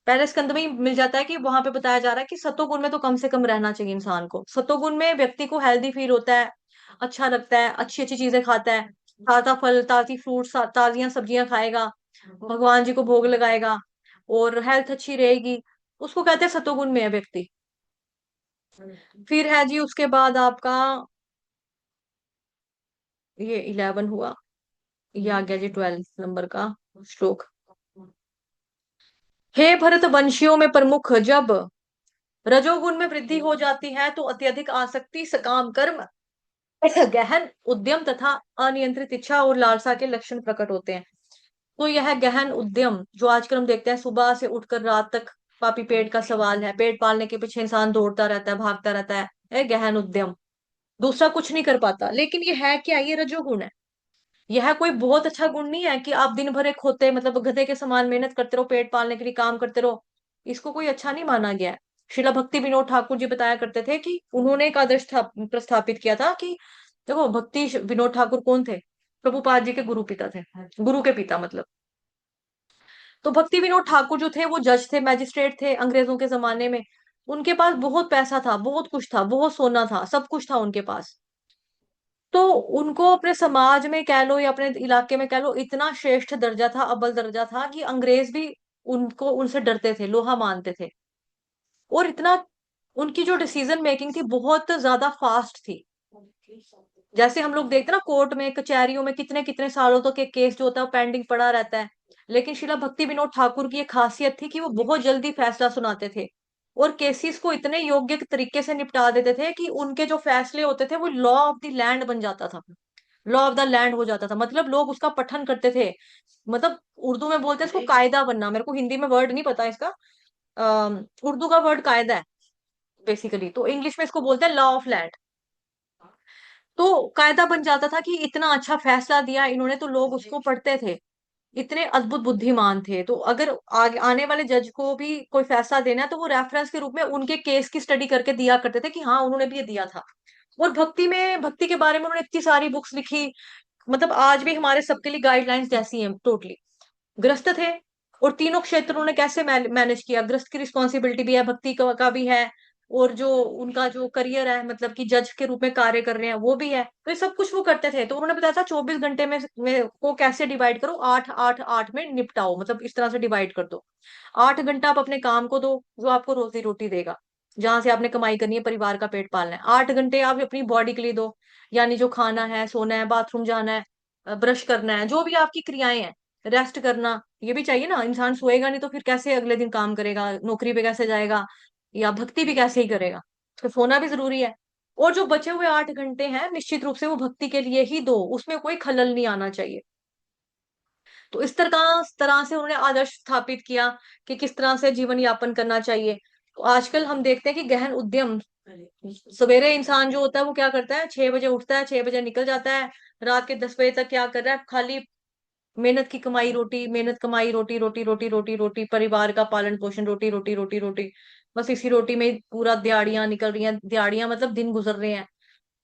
पहले स्कंद में ही मिल जाता है कि वहां पे बताया जा रहा है कि सतोगुण में तो कम से कम रहना चाहिए इंसान को। सतोगुण में व्यक्ति को हेल्दी फील होता है, अच्छा लगता है, अच्छी अच्छी चीजें खाता है, ताजा फल, ताजी फ्रूट्स, ताजियां सब्जियां खाएगा, भगवान जी को भोग लगाएगा, और हेल्थ अच्छी रहेगी, उसको कहते हैं सतोगुण में है व्यक्ति। फिर है जी उसके बाद आपका, ये 11 हुआ, ये आ गया जी 12 नंबर का श्लोक। हे भरत वंशियों में प्रमुख, जब रजोगुण में वृद्धि हो जाती है तो अत्यधिक आसक्ति, सकाम कर्म, गहन उद्यम तथा अनियंत्रित इच्छा और लालसा के लक्षण प्रकट होते हैं। तो यह गहन उद्यम जो आजकल हम देखते हैं, सुबह से उठकर रात तक पापी पेट का सवाल है, पेट पालने के पीछे इंसान दौड़ता रहता है, भागता रहता है, यह गहन उद्यम, दूसरा कुछ नहीं कर पाता। लेकिन ये है क्या, ये रजोगुण है। यह कोई बहुत अच्छा गुण नहीं है कि आप दिन भर एक होते मतलब गधे के समान मेहनत करते रहो, पेट पालने के लिए काम करते रहो, इसको कोई अच्छा नहीं माना गया है। शिला भक्ति विनोद ठाकुर जी बताया करते थे कि उन्होंने एक आदर्श प्रस्थापित किया था कि देखो, भक्ति विनोद ठाकुर कौन थे, प्रभुपाद जी के गुरु पिता थे, गुरु के पिता मतलब। तो भक्ति विनोद ठाकुर जो थे वो जज थे, मैजिस्ट्रेट थे अंग्रेजों के जमाने में। उनके पास बहुत पैसा था, बहुत कुछ था, बहुत सोना था, सब कुछ था उनके पास। तो उनको अपने समाज में कह लो या अपने इलाके में कह लो, इतना श्रेष्ठ दर्जा था, अव्वल दर्जा था कि अंग्रेज भी उनको, उनसे डरते थे, लोहा मानते थे। और इतना, उनकी जो डिसीजन मेकिंग थी बहुत ज्यादा फास्ट थी। जैसे हम लोग देखते हैं ना, कोर्ट में, कचहरियों में कितने कितने सालों तक एक केस जो होता है वो पेंडिंग पड़ा रहता है। लेकिन शिला भक्ति विनोद ठाकुर की एक खासियत थी कि वो बहुत जल्दी फैसला सुनाते थे, और केसेस को इतने योग्य तरीके से निपटा देते थे कि उनके जो फैसले होते थे वो लॉ ऑफ द लैंड बन जाता था, लॉ ऑफ द लैंड हो जाता था, मतलब लोग उसका पठन करते थे। मतलब उर्दू में बोलते हैं इसको कायदा बनना, मेरे को हिंदी में वर्ड नहीं पता इसका। उर्दू का वर्ड कायदा है बेसिकली, तो इंग्लिश में इसको बोलते हैं लॉ ऑफ लैंड। तो कायदा बन जाता था कि इतना अच्छा फैसला दिया इन्होंने, तो लोग उसको पढ़ते थे, इतने अद्भुत बुद्धिमान थे। तो अगर आगे आने वाले जज को भी कोई फैसला देना है तो वो रेफरेंस के रूप में उनके केस की स्टडी करके दिया करते थे कि हाँ उन्होंने भी ये दिया था। और भक्ति में, भक्ति के बारे में उन्होंने इतनी सारी बुक्स लिखी, मतलब आज भी हमारे सबके लिए गाइडलाइंस जैसी हैं टोटली। ग्रस्त थे, और तीनों क्षेत्र उन्होंने कैसे मैनेज किया, ग्रस्त की रिस्पॉन्सिबिलिटी भी है, भक्ति का भी है, और जो उनका जो करियर है, मतलब कि जज के रूप में कार्य कर रहे हैं वो भी है, तो ये सब कुछ वो करते थे। तो उन्होंने बताया था 24 घंटे में को कैसे डिवाइड करो, 8 8 8 में निपटाओ, मतलब इस तरह से डिवाइड कर दो। 8 घंटा आप अपने काम को दो जो आपको रोजी रोटी देगा, जहां से आपने कमाई करनी है, परिवार का पेट पालना है। 8 घंटे आप अपनी बॉडी के लिए दो, यानी जो खाना है, सोना है, बाथरूम जाना है, ब्रश करना है, जो भी आपकी क्रियाएं हैं, रेस्ट करना, ये भी चाहिए ना। इंसान सोएगा नहीं तो फिर कैसे अगले दिन काम करेगा, नौकरी पे कैसे जाएगा, या भक्ति भी कैसे ही करेगा। तो सोना भी जरूरी है। और जो बचे हुए 8 घंटे हैं निश्चित रूप से वो भक्ति के लिए ही दो, उसमें कोई खलल नहीं आना चाहिए। तो इस तरह से उन्होंने आदर्श स्थापित किया कि किस तरह से जीवन यापन करना चाहिए। तो आजकल हम देखते हैं कि गहन उद्यम, सवेरे इंसान जो होता है वो क्या करता है, 6 बजे उठता है, 6 बजे निकल जाता है, रात के 10 बजे तक क्या कर रहा है, खाली मेहनत की कमाई रोटी, मेहनत कमाई रोटी, रोटी रोटी रोटी रोटी, परिवार का पालन पोषण, रोटी रोटी रोटी रोटी, बस इसी रोटी में ही पूरा दिहाड़ियां निकल रही हैं, दिहाड़ियां मतलब दिन गुजर रहे हैं।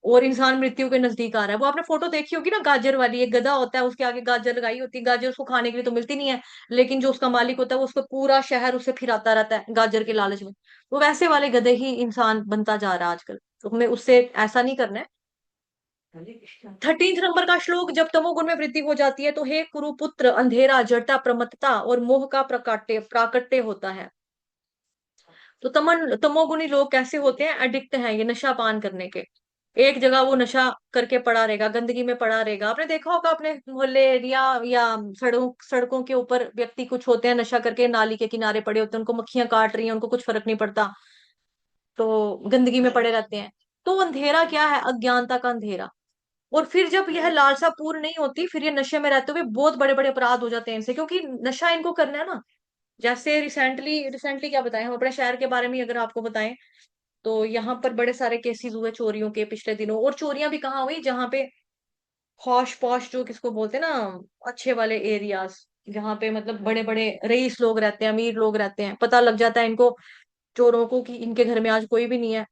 और इंसान मृत्यु के नजदीक आ रहा है। वो आपने फोटो देखी होगी ना, गाजर वाली, एक गधा होता है, उसके आगे गाजर लगाई होती है, गाजर उसको खाने के लिए तो मिलती नहीं है, लेकिन जो उसका मालिक होता है वो उसको पूरा शहर उसे फिराता रहता है गाजर के लालच में। वो वैसे वाले गधे ही इंसान बनता जा रहा है आजकल। तो हमें उससे ऐसा नहीं करना है। 13 नंबर का श्लोक, जब तमोगुण में वृद्धि हो जाती है तो हे कुरुपुत्र, अंधेरा, जड़ता, प्रमत्तता और मोह का प्राकट्य प्राकट्य होता है। तो तमोगुणी लोग कैसे होते हैं? एडिक्ट हैं ये नशा पान करने के। एक जगह वो नशा करके पड़ा रहेगा, गंदगी में पड़ा रहेगा। आपने देखा होगा अपने मोहल्ले एरिया या सड़कों सड़कों के ऊपर व्यक्ति कुछ होते हैं नशा करके नाली के किनारे पड़े होते हैं, उनको मक्खियां काट रही हैं, उनको कुछ फर्क नहीं पड़ता, तो गंदगी में पड़े रहते हैं। तो अंधेरा क्या है? अज्ञानता का अंधेरा। और फिर जब यह लालसा पूर्ण नहीं होती, फिर ये नशे में रहते हुए बहुत बड़े बड़े अपराध हो जाते हैं इनसे, क्योंकि नशा इनको करना है ना। जैसे रिसेंटली रिसेंटली क्या बताएं, हम अपने शहर के बारे में ही अगर आपको बताएं, तो यहाँ पर बड़े सारे केसेस हुए चोरियों के पिछले दिनों। और चोरियां भी कहाँ हुई? जहाँ पे हौश पौश, जो किसको बोलते हैं ना, अच्छे वाले एरियाज, जहाँ पे मतलब बड़े बड़े रईस लोग रहते हैं, अमीर लोग रहते हैं, पता लग जाता है इनको, चोरों को, कि इनके घर में आज कोई भी नहीं है।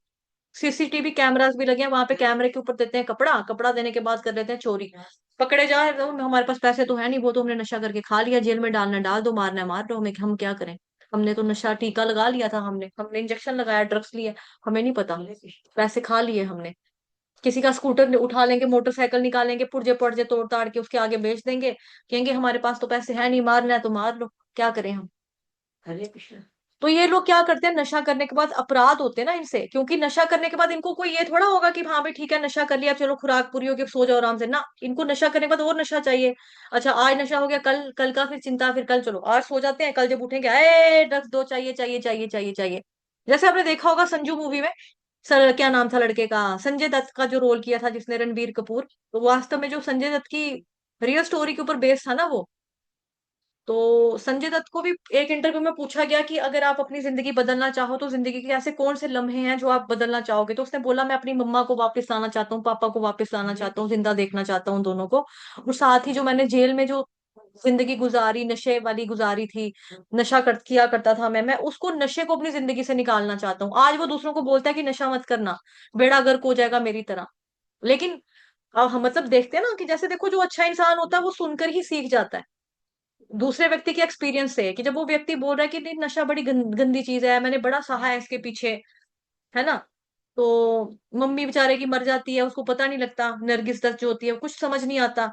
सीसीटीवी कैमरास भी लगे हैं वहां पे, कैमरे के ऊपर देते हैं कपड़ा, कपड़ा देने के बाद कर लेते हैं चोरी। पकड़े जाए तो हमारे पास पैसे तो है नहीं, वो तो हमने नशा करके खा लिया, जेल में डालना डाल दो, मारना है मार दो, हमें हम क्या करें? हमने तो नशा टीका लगा लिया था, हमने हमने इंजेक्शन लगाया, ड्रग्स लिए, हमें नहीं पता, पैसे खा लिए हमने। किसी का स्कूटर उठा लेंगे, मोटरसाइकिल निकालेंगे, पुर्जे पुर्जे तोड़ ताड़ के उसके आगे बेच देंगे, कहेंगे हमारे पास तो पैसे है नहीं, मारना है तो मार लो, क्या करें हम? तो ये लोग क्या करते हैं, नशा करने के बाद अपराध होते हैं ना इनसे, क्योंकि नशा करने के बाद इनको कोई ये थोड़ा होगा कि हाँ भाई ठीक है नशा कर लिया, अब चलो खुराक पूरी होगी, अब सो जाओ आराम से ना। इनको नशा करने के बाद और नशा चाहिए। अच्छा आज नशा हो गया, कल कल का फिर चिंता, फिर कल चलो आज सो जाते हैं, कल जब उठेंगे ए ड्रग्स दो, चाहिए चाहिए चाहिए चाहिए चाहिए। जैसे आपने देखा होगा संजू मूवी में, सर क्या नाम था लड़के का, संजय दत्त का जो रोल किया था जिसने, रणबीर कपूर। तो वास्तव में जो संजय दत्त की रियल स्टोरी के ऊपर बेस्ड था ना वो। तो संजय दत्त को भी एक इंटरव्यू में पूछा गया कि अगर आप अपनी जिंदगी बदलना चाहो तो जिंदगी के ऐसे कौन से लम्हे हैं जो आप बदलना चाहोगे? तो उसने बोला मैं अपनी मम्मा को वापस लाना चाहता हूँ, पापा को वापस लाना चाहता हूँ, जिंदा देखना चाहता हूँ दोनों को। और साथ ही जो मैंने जेल में जो जिंदगी गुजारी, नशे वाली गुजारी थी, नशा किया करता था मैं उसको, नशे को अपनी जिंदगी से निकालना चाहता हूँ। आज वो दूसरों को बोलता है कि नशा मत करना, बेड़ा गर्क हो जाएगा मेरी तरह। लेकिन अब हम मतलब देखते हैं ना कि जैसे देखो, जो अच्छा इंसान होता है वो सुनकर ही सीख जाता है दूसरे व्यक्ति के एक्सपीरियंस से, कि जब वो व्यक्ति बोल रहा है कि नहीं नशा बड़ी गंदी चीज है, मैंने बड़ा सहा है इसके पीछे, है ना। तो मम्मी बेचारे की मर जाती है, उसको पता नहीं लगता, नरगिस दत्त जो होती है कुछ समझ नहीं आता।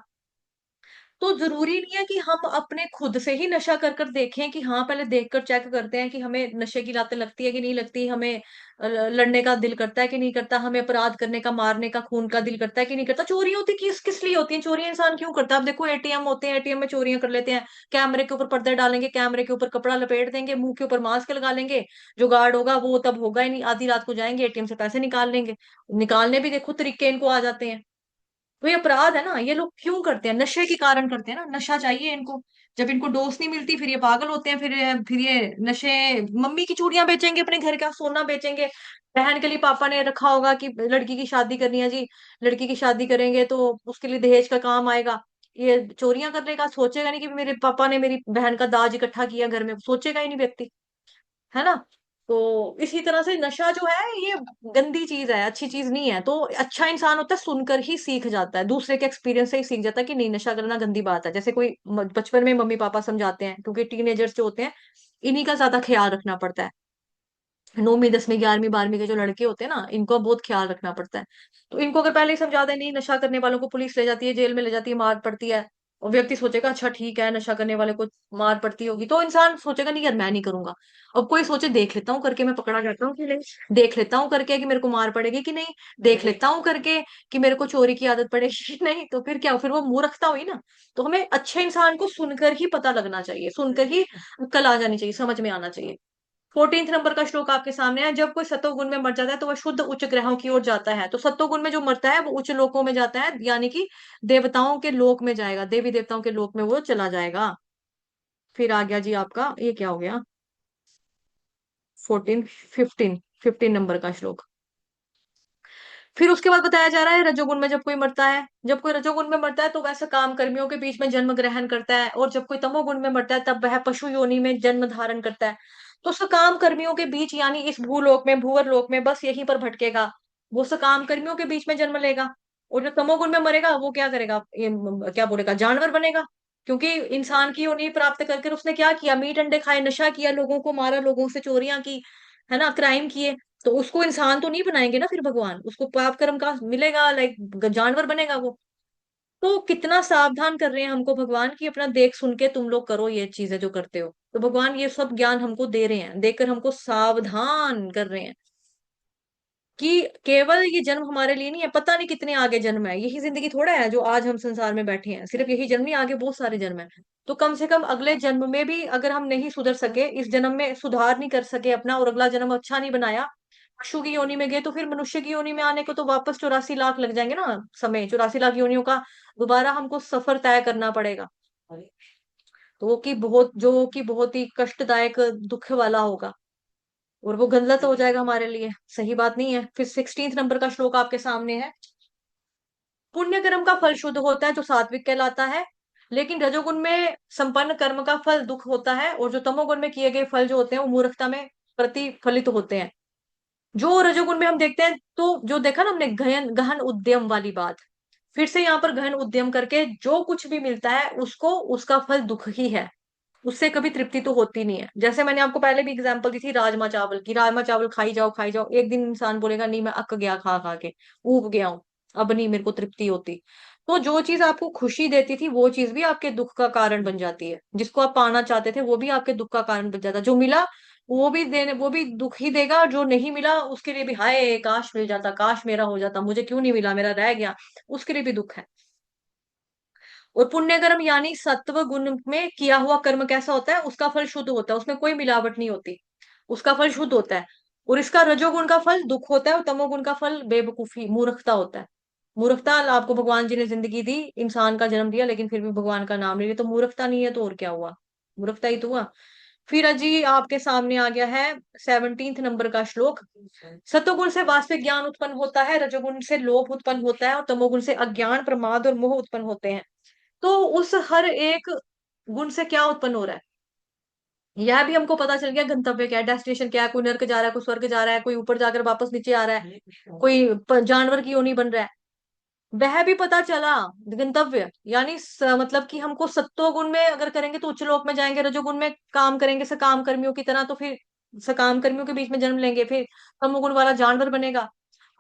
तो जरूरी नहीं है कि हम अपने खुद से ही नशा कर कर देखें, कि हाँ पहले देखकर चेक करते हैं कि हमें नशे की लत लगती है कि नहीं लगती, हमें लड़ने का दिल करता है कि नहीं करता, हमें अपराध करने का, मारने का, खून का दिल करता है कि नहीं करता। चोरी होती किस किस लिए होती है? चोरी इंसान क्यों करता है? अब देखो एटीएम होते हैं, एटीएम में चोरियां कर लेते हैं, कैमरे के ऊपर पर्दे डालेंगे, कैमरे के ऊपर कपड़ा लपेट देंगे, मुंह के ऊपर मास्क लगा लेंगे, जो गार्ड होगा वो तब होगा ही नहीं, आधी रात को जाएंगे एटीएम से पैसे निकाल लेंगे। निकालने भी देखो तरीके इनको आ जाते हैं। तो ये अपराध है ना, ये लोग क्यों करते हैं? नशे के कारण करते हैं ना, नशा चाहिए इनको। जब इनको डोज नहीं मिलती फिर ये पागल होते हैं, फिर ये नशे, मम्मी की चूड़ियां बेचेंगे, अपने घर का सोना बेचेंगे, बहन के लिए पापा ने रखा होगा कि लड़की की शादी करनी है जी, लड़की की शादी करेंगे तो उसके लिए दहेज का काम आएगा, ये चोरियां करने का सोचेगा नहीं कि मेरे पापा ने मेरी बहन का दाज इकट्ठा किया घर में, सोचेगा ही नहीं व्यक्ति, है ना। तो इसी तरह से नशा जो है ये गंदी चीज है, अच्छी चीज नहीं है। तो अच्छा इंसान होता है सुनकर ही सीख जाता है, दूसरे के एक्सपीरियंस से ही सीख जाता है कि नहीं नशा करना गंदी बात है। जैसे कोई बचपन में मम्मी पापा समझाते हैं, क्योंकि टीनेजर्स जो होते हैं इन्हीं का ज्यादा ख्याल रखना पड़ता है। 9वीं 10वीं 11वीं 12वीं के जो लड़के होते हैं ना, इनको बहुत ख्याल रखना पड़ता है। तो इनको अगर पहले ही समझा दें नहीं, नशा करने वालों को पुलिस ले जाती है, जेल में ले जाती है, मार पड़ती है, और व्यक्ति सोचेगा अच्छा ठीक है नशा करने वाले को मार पड़ती होगी, तो इंसान सोचेगा नहीं यार मैं नहीं करूंगा। अब कोई सोचे देख लेता हूँ करके मैं पकड़ा जाता हूँ कि नहीं, देख लेता हूँ करके कि मेरे को मार पड़ेगी कि नहीं, देख लेता हूँ करके कि मेरे को चोरी की आदत पड़ेगी कि नहीं, तो फिर क्या, फिर वो मूर्खता हुई ना। तो हमें अच्छे इंसान को सुनकर ही पता लगना चाहिए, सुनकर ही अक्ल आ जानी चाहिए, समझ में आना चाहिए। 14 नंबर का श्लोक आपके सामने है, जब कोई सत्वगुण में मर जाता है तो वह शुद्ध उच्च ग्रहों की ओर जाता है। तो सत्वगुण में जो मरता है वो उच्च लोकों में जाता है, यानी कि देवताओं के लोक में जाएगा, देवी देवताओं के लोक में वो चला जाएगा। फिर आ गया जी आपका, ये क्या हो गया, 15 नंबर का श्लोक। फिर उसके बाद बताया जा रहा है रजोगुण में जब कोई मरता है, जब कोई रजोगुण में मरता है तो वैसे काम कर्मियों के बीच में जन्म ग्रहण करता है, और जब कोई तमोगुण में मरता है तब वह पशु योनि में जन्म धारण करता है। तो सकाम कर्मियों के बीच यानी इस भूलोक में, भूवर लोक में बस यहीं पर भटकेगा। वो सकाम कर्मियों के बीच में जन्म लेगा। और जो तमोगुण में मरेगा वो क्या करेगा, ये क्या बोलेगा, जानवर बनेगा। क्योंकि इंसान की योनि प्राप्त करके उसने क्या किया, मीट अंडे खाए, नशा किया, लोगों को मारा, लोगों से चोरियां की, है ना, क्राइम किए। तो उसको इंसान तो नहीं बनाएंगे ना फिर भगवान, उसको पाप कर्म का मिलेगा, लाइक जानवर बनेगा वो। तो कितना सावधान कर रहे हैं हमको भगवान की, अपना देख सुन के तुम लोग करो ये चीजें जो करते हो। तो भगवान ये सब ज्ञान हमको दे रहे हैं, देकर हमको सावधान कर रहे हैं कि केवल ये जन्म हमारे लिए नहीं है, पता नहीं कितने आगे जन्म है, यही जिंदगी थोड़ा है जो आज हम संसार में बैठे हैं, सिर्फ यही जन्म नहीं, आगे बहुत सारे जन्म है। तो कम से कम अगले जन्म में भी अगर हम नहीं सुधर सके, इस जन्म में सुधार नहीं कर सके अपना, और अगला जन्म अच्छा नहीं बनाया, पशु की योनि में गए, तो फिर मनुष्य की योनि में आने को तो वापस 84 लाख लग जाएंगे ना समय, 84 लाख योनियों का दोबारा हमको सफर तय करना पड़ेगा। तो वो कि बहुत, जो कि बहुत ही कष्टदायक दुख वाला होगा, और वो गलत हो जाएगा हमारे लिए, सही बात नहीं है। फिर 16 नंबर का श्लोक आपके सामने है। पुण्य कर्म का फल शुद्ध होता है जो सात्विक कहलाता है, लेकिन रजोगुण में संपन्न कर्म का फल दुख होता है, और जो तमोगुण में किए गए फल जो होते हैं वो मूर्खता में प्रतिफलित होते हैं। जो रजोगुण में हम देखते हैं, तो जो देखा ना हमने गहन गहन उद्यम वाली बात, फिर से यहाँ पर गहन उद्यम करके जो कुछ भी मिलता है उसको, उसका फल दुख ही है, उससे कभी तृप्ति तो होती नहीं है। जैसे मैंने आपको पहले भी एग्जांपल दी थी राजमा चावल की, राजमा चावल खाई जाओ खाई जाओ, एक दिन इंसान बोलेगा नहीं मैं अक गया खा खा के, ऊब गया हूं, अब नहीं मेरे को तृप्ति होती। तो जो चीज आपको खुशी देती थी वो चीज भी आपके दुख का कारण बन जाती है, जिसको आप पाना चाहते थे वो भी आपके दुख का कारण बन जाता है, जो मिला वो भी देने, वो भी दुख ही देगा, जो नहीं मिला उसके लिए भी हाय काश मिल जाता, काश मेरा हो जाता, मुझे क्यों नहीं मिला, मेरा रह गया, उसके लिए भी दुख है। और पुण्य कर्म यानी सत्व गुण में किया हुआ कर्म कैसा होता है, उसका फल शुद्ध होता है, उसमें कोई मिलावट नहीं होती, उसका फल शुद्ध होता है। और इसका रजोगुण का फल दुख होता है, और तमोगुण का फल बेवकूफी मूर्खता होता है। मूर्खता, आपको भगवान जी ने जिंदगी दी, इंसान का जन्म दिया, लेकिन फिर भी भगवान का नाम ले लिया, तो मूर्खता नहीं है तो और क्या हुआ, मूर्खता ही तो हुआ। फिर अजी आपके सामने आ गया है 17 नंबर का श्लोक। सतोगुण से वास्तविक ज्ञान उत्पन्न होता है, रजोगुण से लोभ उत्पन्न होता है, और तमोगुण से अज्ञान प्रमाद और मोह उत्पन्न होते हैं। तो उस हर एक गुण से क्या उत्पन्न हो रहा है, यह भी हमको पता चल गया, गंतव्य क्या है, डेस्टिनेशन क्या है, कोई नर्क जा रहा है, कोई स्वर्ग जा रहा है, कोई ऊपर जाकर वापस नीचे आ रहा है, कोई जानवर की योनि बन रहा है, वह भी पता चला। गंतव्य यानी मतलब कि हमको सत्तो गुण में अगर करेंगे तो उच्च लोक में जाएंगे, रजोगुण में काम करेंगे सकाम कर्मियों की तरह, तो फिर सकाम कर्मियों के बीच में जन्म लेंगे, फिर तमोगुण वाला जानवर बनेगा।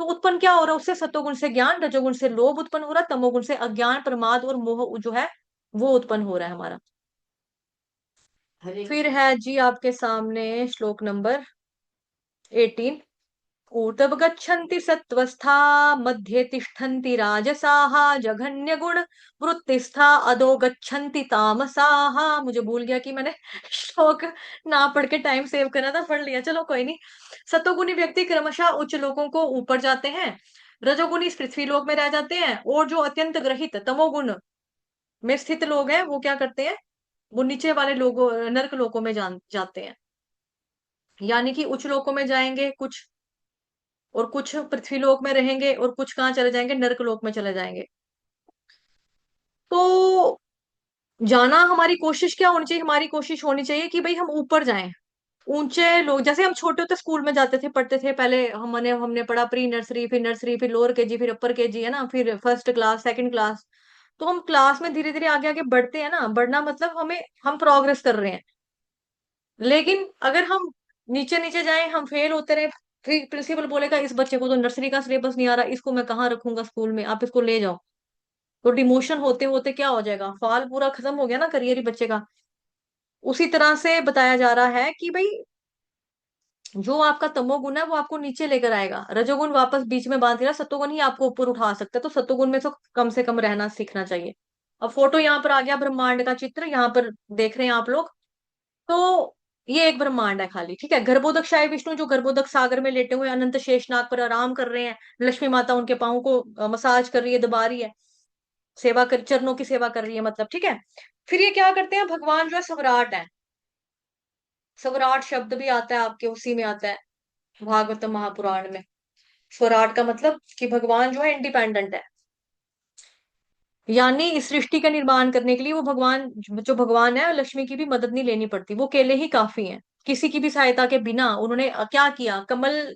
तो उत्पन्न क्या हो रहा है उससे, सत्वगुण से ज्ञान, रजोगुण से लोभ उत्पन्न हो रहा है, तमोगुण से अज्ञान प्रमाद और मोह जो है वो उत्पन्न हो रहा है हमारा। फिर है जी आपके सामने श्लोक नंबर 18। ऊर्ध्व गच्छन्ति सत्त्वस्था, मध्ये तिष्ठन्ति राजसाः, जघन्य गुण वृत्तिस्था, अधो गच्छन्ति तामसाः। मुझे भूल गया कि मैंने श्लोक ना पढ़ के टाइम सेव करना था, पढ़ लिया, चलो कोई नहीं। सतोगुणी व्यक्ति क्रमशः उच्च लोगों को ऊपर जाते हैं, रजोगुणी इस पृथ्वी लोक में रह जाते हैं, और जो अत्यंत ग्रहित तमोगुण में स्थित लोग हैं वो क्या करते हैं, वो नीचे वाले लोगों नर्क लोकों में जाते हैं। यानी कि उच्च लोकों में जाएंगे कुछ, और कुछ पृथ्वी लोक में रहेंगे, और कुछ कहाँ चले जाएंगे, नर्क लोक में चले जाएंगे। तो जाना, हमारी कोशिश क्या होनी चाहिए, हमारी कोशिश होनी चाहिए कि भाई हम ऊपर जाएं, ऊंचे लोग, जैसे हम छोटे होते स्कूल में जाते थे, पढ़ते थे, पहले हमने हमने पढ़ा प्री नर्सरी, फिर लोअर केजी, फिर अपर केजी, है ना, फिर फर्स्ट क्लास, सेकंड क्लास। तो हम क्लास में धीरे धीरे आगे आगे बढ़ते हैं ना, बढ़ना मतलब हमें, हम प्रोग्रेस कर रहे हैं। लेकिन अगर हम नीचे नीचे जाएं, हम फेल होते रहे, फिर प्रिंसिपल बोलेगा इस बच्चे को तो नर्सरी का सिलेबस नहीं आ रहा, इसको मैं कहाँ रखूंगा स्कूल में, आप इसको ले जाओ। तो डिमोशन होते होते क्या हो जाएगा, फाल पूरा खत्म हो गया ना करियर ही बच्चे का। उसी तरह से बताया जा रहा है कि भाई जो आपका तमोगुण है वो आपको नीचे लेकर आएगा, रजोगुण वापस बीच में बांध देगा, सत्वगुण ही आपको ऊपर उठा सकता है। तो सत्वगुण में तो कम से कम रहना सीखना चाहिए। अब फोटो यहाँ पर आ गया, ब्रह्मांड का चित्र यहाँ पर देख रहे हैं आप लोग। तो ये एक ब्रह्मांड है खाली, ठीक है। गर्भोदक शाही विष्णु जो गर्भोदक सागर में लेटे हुए अनंत शेषनाग पर आराम कर रहे हैं, लक्ष्मी माता उनके पाँव को मसाज कर रही है, दबा रही है, सेवा कर, चरणों की सेवा कर रही है मतलब, ठीक है। फिर ये क्या करते हैं, भगवान जो है सम्राट है, स्वराट शब्द भी आता है आपके उसी में आता है, भागवतम महापुराण में। स्वराट का मतलब कि भगवान जो है इंडिपेंडेंट है, यानी इस सृष्टि का निर्माण करने के लिए वो भगवान, जो भगवान है, लक्ष्मी की भी मदद नहीं लेनी पड़ती, वो अकेले ही काफी हैं, किसी की भी सहायता के बिना। उन्होंने क्या किया, कमल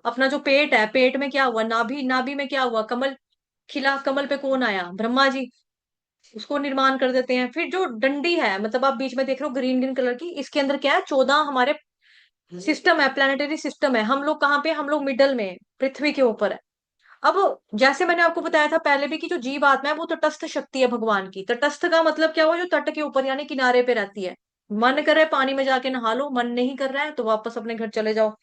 अपना जो पेट है, पेट में क्या हुआ, नाभि, नाभि में क्या हुआ, कमल खिला, कमल पे कौन आया, ब्रह्मा जी, उसको निर्माण कर देते हैं। फिर जो डंडी है, मतलब आप बीच में देख रहे हो ग्रीन ग्रीन कलर की, इसके अंदर क्या है, 14 हमारे सिस्टम है, प्लानिटरी सिस्टम है। हम लोग कहाँ पे, हम लोग मिडल में, पृथ्वी के ऊपर है। अब जैसे मैंने आपको बताया था पहले भी कि जो जीव आत्मा है वो तटस्थ शक्ति है भगवान की। तटस्थ का मतलब क्या हुआ, जो तट के ऊपर यानी किनारे पे रहती है। मन कर रहा है पानी में जाके नहा लो, मन नहीं कर रहा है तो वापस अपने घर चले जाओ।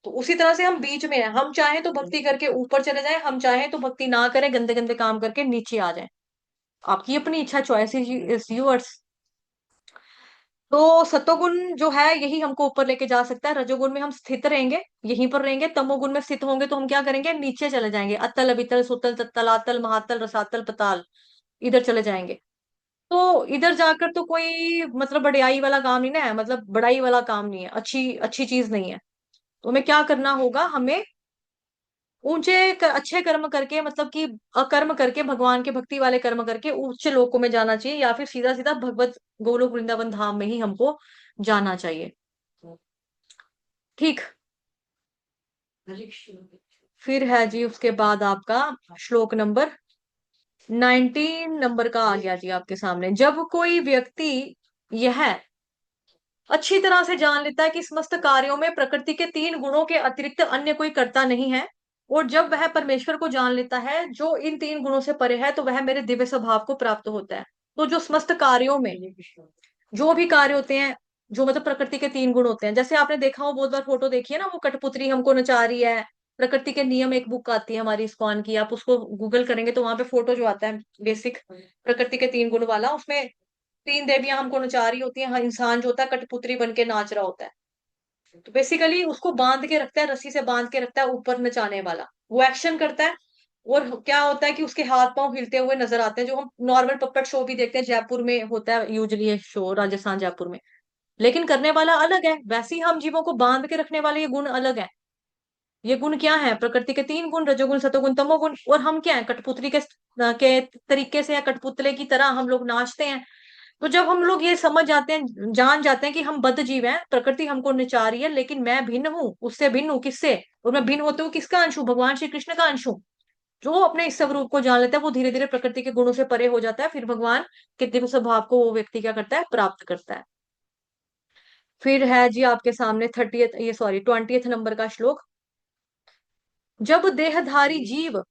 तो उसी तरह से हम बीच में हैं, हम चाहें तो भक्ति करके ऊपर चले जाएं, हम चाहें तो भक्ति ना करें, गंदे गंदे काम करके नीचे आ जाएं। आपकी अपनी इच्छा, चॉइस इज यूअर्स। तो सत्वगुण जो है यही हमको ऊपर लेके जा सकता है, रजोगुण में हम स्थित रहेंगे, यहीं पर रहेंगे, तमोगुण में स्थित होंगे तो हम क्या करेंगे, नीचे चले जाएंगे, अतल अवितल सुतल तत्तल आतल महातल रसातल पताल, इधर चले जाएंगे। तो इधर जाकर तो कोई मतलब बड़ाई वाला काम नहीं ना है, मतलब बड़ाई वाला काम नहीं है, अच्छी अच्छी चीज नहीं है। तो हमें क्या करना होगा, हमें अच्छे कर्म करके, मतलब कि अकर्म करके, भगवान के भक्ति वाले कर्म करके उच्च लोकों में जाना चाहिए, या फिर सीधा सीधा भगवत गोलोक वृंदावन धाम में ही हमको जाना चाहिए। ठीक। फिर है जी उसके बाद आपका श्लोक नंबर 19 नंबर का आ गया जी आपके सामने। जब कोई व्यक्ति यह अच्छी तरह से जान लेता है कि समस्त कार्यों में प्रकृति के 3 गुणों के अतिरिक्त अन्य कोई कर्ता नहीं है, और जब वह परमेश्वर को जान लेता है जो इन 3 गुणों से परे है, तो वह मेरे दिव्य स्वभाव को प्राप्त होता है। तो जो समस्त कार्यों में जो भी कार्य होते हैं, जो मतलब प्रकृति के 3 गुण होते हैं, जैसे आपने देखा हो बहुत बार फोटो देखी है ना, वो कठपुतली हमको नचा रही है। प्रकृति के नियम एक बुक आती है हमारी इस्कॉन की, आप उसको गूगल करेंगे तो वहां पे फोटो जो आता है बेसिक प्रकृति के 3 गुण वाला, उसमें 3 देवियां हमको नचा रही होती हैं, हाँ, इंसान जो होता है कठपुतली बन के नाच रहा होता है। तो बेसिकली उसको बांध के रखता है, रस्सी से बांध के रखता है ऊपर नचाने वाला, वो एक्शन करता है। और क्या होता है कि उसके हाथ पांव हिलते हुए नजर आते हैं, जो हम नॉर्मल पपेट शो भी देखते हैं, जयपुर में होता है यूजुअली ये शो, राजस्थान जयपुर में। लेकिन करने वाला अलग है, वैसे ही हम जीवों को बांध के रखने वाले ये गुण अलग है। ये गुण क्या है, प्रकृति के 3 गुण, रजोगुण सतोगुण तमोगुण। और हम क्या है, कठपुतली के तरीके से या कठपुतले की तरह हम लोग नाचते हैं। तो जब हम लोग ये समझ जाते हैं, जान जाते हैं कि हम बद्ध जीव हैं, प्रकृति हमको नचा रही है, लेकिन मैं भिन्न हूँ, उससे भिन्न हूँ, किससे, और मैं भिन्न होते हूँ किसका अंश हूँ, भगवान श्री कृष्ण का अंश हूँ। जो अपने इस स्वरूप को जान लेता है वो धीरे धीरे प्रकृति के गुणों से परे हो जाता है, फिर भगवान के दिव्य स्वभाव को वो व्यक्ति क्या करता है, प्राप्त करता है। फिर है जी आपके सामने 20th नंबर का श्लोक। जब देहधारी जीव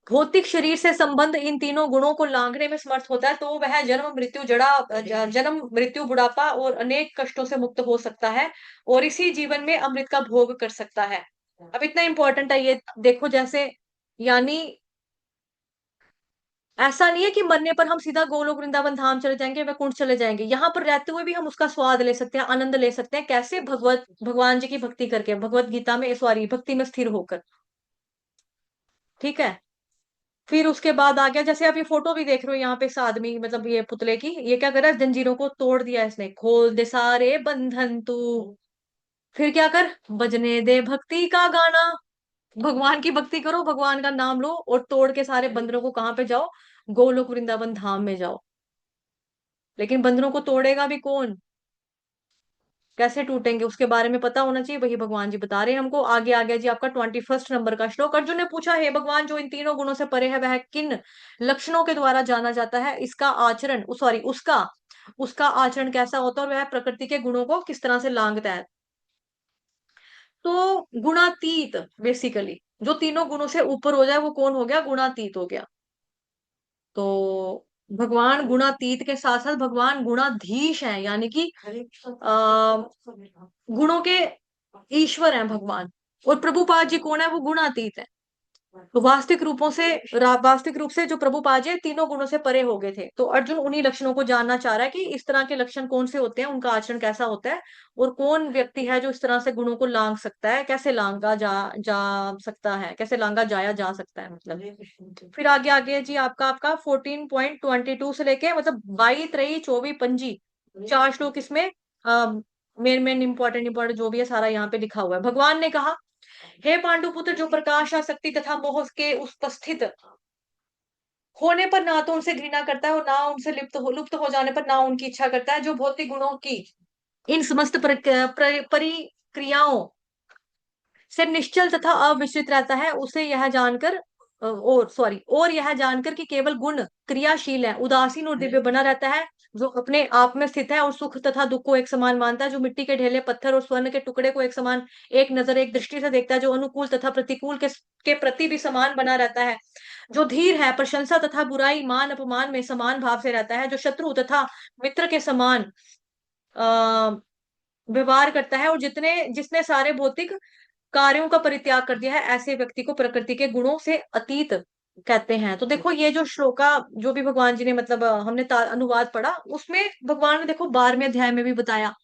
भौतिक शरीर से संबंध इन 3 गुणों को लांघने में समर्थ होता है, तो वह जन्म मृत्यु बुढ़ापा और अनेक कष्टों से मुक्त हो सकता है, और इसी जीवन में अमृत का भोग कर सकता है। अब इतना इंपॉर्टेंट है ये, देखो जैसे, यानी ऐसा नहीं है कि मरने पर हम सीधा गोलोक वृंदावन धाम चले जाएंगे, वैकुंठ चले जाएंगे, यहाँ पर रहते हुए भी हम उसका स्वाद ले सकते हैं, आनंद ले सकते हैं। कैसे, भगवान जी की भक्ति करके, भगवत गीता में, सॉरी, भक्ति में स्थिर होकर। ठीक है। फिर उसके बाद आ गया, जैसे आप ये फोटो भी देख रहे हो यहाँ पे, इस आदमी मतलब ये पुतले की, ये क्या कर रहा है, जंजीरों को तोड़ दिया इसने, खोल दे सारे बंधन तू, फिर क्या कर, बजने दे भक्ति का गाना। भगवान की भक्ति करो, भगवान का नाम लो, और तोड़ के सारे बंदरों को कहाँ पे जाओ, गोलोक वृंदावन धाम में जाओ। लेकिन बंदरों को तोड़ेगा भी कौन, कैसे टूटेंगे, उसके बारे में पता होना चाहिए, वही भगवान जी बता रहे हैं हमको। आगे आ गया जी आपका 21 नंबर का श्लोक। अर्जुन ने पूछा, हे भगवान, जो इन 3 गुणों से परे है वह किन लक्षणों के द्वारा जाना जाता है, इसका आचरण, सॉरी, उसका उसका आचरण कैसा होता है, और वह प्रकृति के गुणों को किस तरह से लांघता है। तो गुणातीत, बेसिकली जो 3 गुणों से ऊपर हो जाए वो कौन हो गया, गुणातीत हो गया। तो भगवान गुणातीत के साथ साथ भगवान गुणाधीश हैं, यानी कि गुणों के ईश्वर हैं भगवान। और प्रभुपाद जी कौन है, वो गुणातीत है। तो वास्तविक रूप से जो प्रभुपाद जी 3 गुणों से परे हो गए थे। तो अर्जुन उन्हीं लक्षणों को जानना चाह रहा है कि इस तरह के लक्षण कौन से होते हैं, उनका आचरण कैसा होता है, और कौन व्यक्ति है जो इस तरह से गुणों को लांग सकता है, कैसे लांगा जा सकता है, कैसे लांगा जाया जा सकता है, मतलब। फिर आगे आगे जी आपका आपका 14.22 से लेके मतलब 22, 23, 24, 25 4 श्लोक इसमें मेन मेन इंपॉर्टेंट इंपॉर्टेंट जो भी है सारा यहाँ पे लिखा हुआ है। भगवान ने कहा, हे पांडुपुत्र, जो प्रकाश आसक्ति तथा मोह के उपस्थित होने पर ना तो उनसे घृणा करता है और ना उनसे लुप्त हो जाने पर ना उनकी इच्छा करता है, जो भौतिक गुणों की इन समस्त परिक्रियाओं से निश्चल तथा अविचलित रहता है, उसे यह जानकर और यह जानकर कि केवल गुण क्रियाशील है, उदासीन और दिव्य बना रहता है, जो अपने आप में स्थित है और सुख तथा दुख को एक समान मानता है, जो मिट्टी के ढेले, पत्थर और स्वर्ण के टुकड़े को एक समान, एक नजर, एक दृष्टि से देखता है, जो अनुकूल तथा प्रतिकूल के प्रति भी समान बना रहता है, जो धीर है, प्रशंसा तथा बुराई, मान अपमान में समान भाव से रहता है, जो शत्रु तथा मित्र के समान आ, व्यवहार करता है, और जितने जिसने सारे भौतिक कार्यों का परित्याग कर दिया है, ऐसे व्यक्ति को प्रकृति के गुणों से अतीत कहते हैं। तो देखो ये जो श्लोका, जो भी भगवान जी ने मतलब हमने अनुवाद पढ़ा, उसमें भगवान ने देखो 12वें अध्याय में भी बताया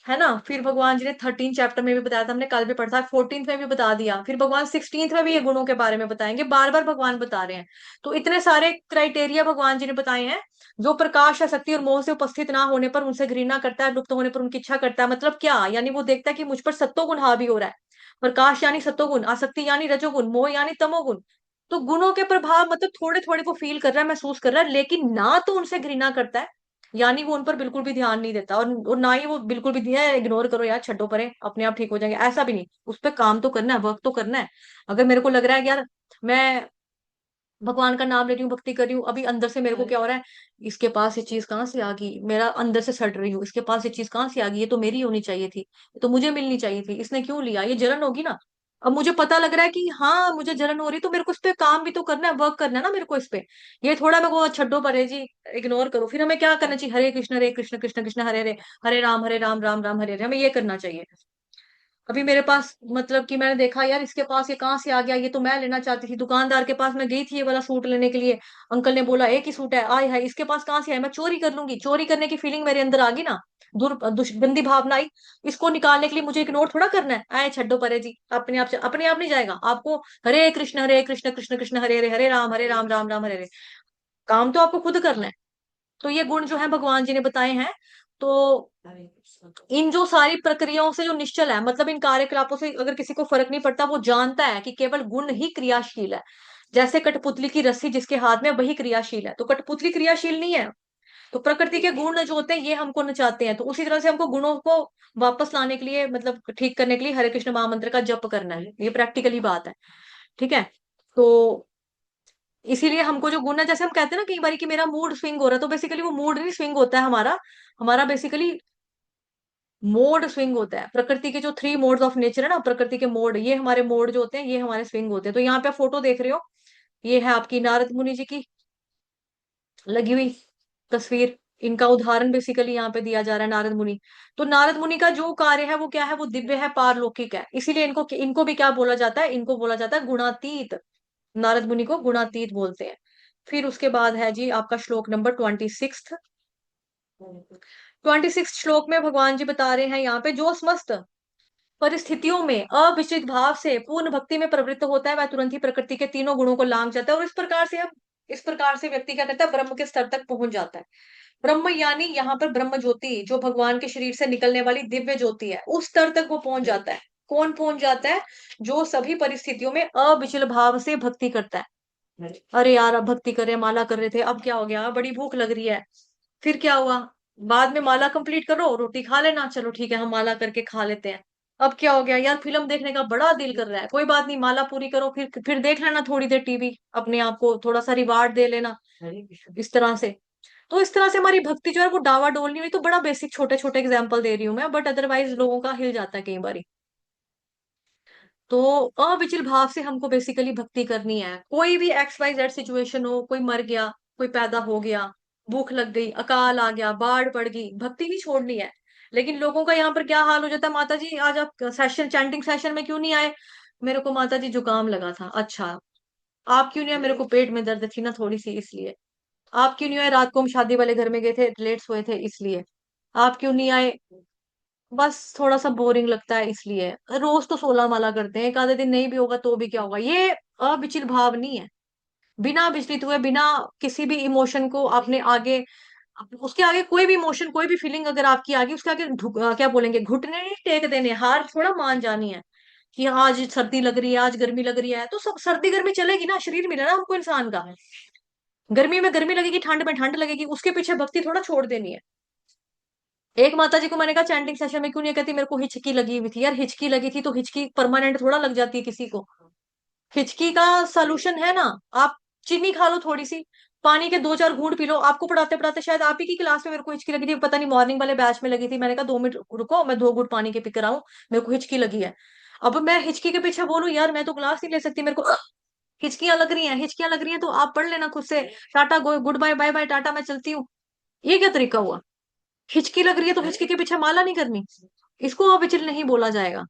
है ना, फिर भगवान जी ने 13 चैप्टर में भी बताया था, हमने कल भी पढ़ा था, 14th में भी बता दिया, फिर भगवान 16th में भी ये गुणों के बारे में बताएंगे, बार बार भगवान बता रहे हैं। तो इतने सारे क्राइटेरिया भगवान जी ने बताए हैं। जो प्रकाश या शक्ति और मोह से उपस्थित ना होने पर उनसे घृणा करता है, लुप्त होने पर उनकी इच्छा करता है, मतलब क्या, यानी वो देखता है कि मुझ पर सत्वगुण हावी हो रहा है। प्रकाश यानी सत्वगुण, आसक्ति यानी रजोगुण, मोह यानी तमोगुण। तो गुणों के प्रभाव मतलब थोड़े थोड़े को फील कर रहा है, महसूस कर रहा है, लेकिन ना तो उनसे घृणा करता है, यानी वो उन पर बिल्कुल भी ध्यान नहीं देता, और ना ही वो बिल्कुल भी दिया इग्नोर करो यार, छड्डो परे, अपने आप ठीक हो जाएंगे, ऐसा भी नहीं, उस पर काम तो करना है, वर्क तो करना है। अगर मेरे को लग रहा है कि यार मैं भगवान का नाम ले रही हूँ, भक्ति कर रही हूँ, अभी अंदर से मेरे को क्या हो रहा है, इसके पास ये चीज कहाँ से आ गई, मेरा अंदर से सड़ रही हूँ, इसके पास ये चीज कहाँ से आ गई, ये तो मेरी होनी चाहिए थी, ये तो मुझे मिलनी चाहिए थी, इसने क्यों लिया, ये जलन होगी ना। अब मुझे पता लग रहा है कि हाँ मुझे जलन हो रही, तो मेरे को इस पे काम भी तो करना है, वर्क करना है ना मेरे को इस पे। ये थोड़ा मेरे को छड्डो परे जी, इग्नोर करो, फिर हमें क्या करना चाहिए, हरे कृष्ण कृष्ण कृष्ण हरे हरे, हरे राम राम राम हरे हरे, हमें ये करना चाहिए। अभी मेरे पास मतलब कि मैंने देखा यार इसके पास ये कहाँ से आ गया, ये तो मैं लेना चाहती थी, दुकानदार के पास मैं गई थी ये वाला सूट लेने के लिए, अंकल ने बोला एक ही सूट है, आय है इसके पास कहाँ से आया, मैं चोरी कर लूंगी, चोरी करने की फीलिंग मेरे अंदर आ गई ना, गंदी भावना आई। इसको निकालने के लिए मुझे इग्नोर थोड़ा करना है, आए छड्डो परे जी, अपने आप नहीं जाएगा आपको। हरे कृष्ण कृष्ण कृष्ण हरे हरे, हरे राम राम हरे हरे, काम तो आपको खुद करना है। तो ये गुण जो है भगवान जी ने बताए हैं। तो इन जो सारी प्रक्रियाओं से जो निश्चल है, मतलब इन कार्यकलापों से अगर किसी को फर्क नहीं पड़ता, वो जानता है कि केवल गुण ही क्रियाशील है। जैसे कठपुतली की रस्सी जिसके हाथ में, वही क्रियाशील है, तो कठपुतली क्रियाशील नहीं है। तो प्रकृति के गुण जो होते हैं ये हमको नचाते हैं, तो उसी तरह से हमको गुणों को वापस लाने के लिए, मतलब ठीक करने के लिए हरे कृष्ण महामंत्र का जप करना है, ये प्रैक्टिकली बात है। ठीक है। तो इसीलिए हमको जो गुण है, जैसे हम कहते हैं ना कई बार कि मेरा मूड स्विंग हो रहा है, तो बेसिकली वो मूड नहीं स्विंग होता है हमारा, हमारा बेसिकली मोड स्विंग होता है। प्रकृति के जो 3 मोड्स ऑफ नेचर है ना, प्रकृति के मोड, ये हमारे मोड जो होते हैं, ये हमारे स्विंग होते हैं। तो यहाँ पे फोटो देख रहे हो, ये है आपकी नारद मुनि जी की लगी हुई तस्वीर, इनका उदाहरण बेसिकली यहाँ पे दिया जा रहा है, नारद मुनि। तो नारद मुनि का जो कार्य है वो क्या है, वो दिव्य है, पारलौकिक है, इसीलिए इनको इनको भी क्या बोला जाता है, इनको बोला जाता है गुणातीत। नारद मुनि को गुणातीत बोलते हैं। फिर उसके बाद है जी आपका श्लोक नंबर 26। 26 श्लोक में भगवान जी बता रहे हैं यहाँ पे, जो समस्त परिस्थितियों में अविचलित भाव से पूर्ण भक्ति में प्रवृत्त होता है, वह तुरंत ही प्रकृति के तीनों गुणों को लांघ जाता है, और इस प्रकार से व्यक्ति क्या करता है, ब्रह्म के स्तर तक पहुंच जाता है। ब्रह्म यानी यहाँ पर ब्रह्म ज्योति, जो भगवान के शरीर से निकलने वाली दिव्य ज्योति है, उस स्तर तक वो पहुंच जाता है। कौन पहुंच जाता है, जो सभी परिस्थितियों में अविचल भाव से भक्ति करता है। अरे यार अब भक्ति कर रहे, माला कर रहे थे, अब क्या हो गया, बड़ी भूख लग रही है, फिर क्या हुआ, बाद में माला कंप्लीट करो, रोटी खा लेना, चलो ठीक है हम माला करके खा लेते हैं। अब क्या हो गया यार, फिल्म देखने का बड़ा दिल कर रहा है, कोई बात नहीं, माला पूरी करो, फिर देख लेना थोड़ी देर टीवी, अपने आप को थोड़ा सा रिवार्ड दे लेना, इस तरह से। तो इस तरह से हमारी भक्ति जो है वो डावाडोल नहीं हुई। तो बड़ा बेसिक छोटे छोटे एग्जाम्पल दे रही हूँ मैं, बट अदरवाइज लोगों का हिल जाता है कई बार। तो अविचल भाव से हमको बेसिकली भक्ति करनी है। कोई भी XYZ सिचुएशन हो, कोई मर गया, कोई पैदा हो गया, भूख लग गई, अकाल आ गया, बाढ़ पड़ गई, भक्ति नहीं छोड़नी है। लेकिन लोगों का यहाँ पर क्या हाल हो जाता है, माता जी आज आप सेशन चैंटिंग सेशन में क्यों नहीं आए, मेरे को माता जी जुकाम लगा था, अच्छा आप क्यों नहीं आए, मेरे को पेट में दर्द थी ना थोड़ी सी इसलिए। आप क्यों नहीं आए, रात को हम शादी वाले घर में गए थे, लेट सोए थे इसलिए। आप क्यों नहीं आए, बस थोड़ा सा बोरिंग लगता है इसलिए। रोज तो 16 माला करते हैं, एक आधे दिन नहीं भी होगा तो भी क्या होगा, ये अविचल भाव नहीं है। बिना विचलित हुए, बिना किसी भी इमोशन को आपने आगे, उसके आगे कोई भी इमोशन, कोई भी फीलिंग अगर आपकी आगे, उसके आगे क्या बोलेंगे, घुटने नहीं टेक देने, हार थोड़ा मान जानी है कि आज सर्दी लग रही है, आज गर्मी लग रही है, तो सब सर्दी गर्मी चलेगी ना, शरीर मिला ना हमको इंसान का, गर्मी में गर्मी लगेगी, ठंड में ठंड लगेगी, उसके पीछे भक्ति थोड़ा छोड़ देनी है। एक माता जी को मैंने कहा चैंटिंग सेशन में क्यों नहीं, कहती मेरे को हिचकी लगी हुई थी। यार हिचकी लगी थी तो हिचकी परमानेंट थोड़ा लग जाती है किसी को। हिचकी का सोल्यूशन है ना, आप चीनी खा लो थोड़ी सी, पानी के 2-4 घूंट पी लो। आपको पढ़ाते पढ़ाते शायद आप ही की क्लास में मेरे को हिचकी लगी थी, पता नहीं मॉर्निंग वाले बैच में लगी थी। मैंने कहा 2 मिनट रुको, मैं 2 घूंट पानी के पी कर आऊं, मेरे को हिचकी लगी है। अब मैं हिचकी के पीछे बोलूं यार मैं तो क्लास नहीं ले सकती, मेरे को हिचकियां लग रही हैं, हिचकियां लग रही हैं, तो आप पढ़ लेना खुद से, tata good bye bye bye tata मैं चलती हूँ। ये क्या तरीका हुआ? हिचकी लग रही है तो हिचकी के पीछे माला नहीं करनी, इसको अविचल नहीं बोला जाएगा।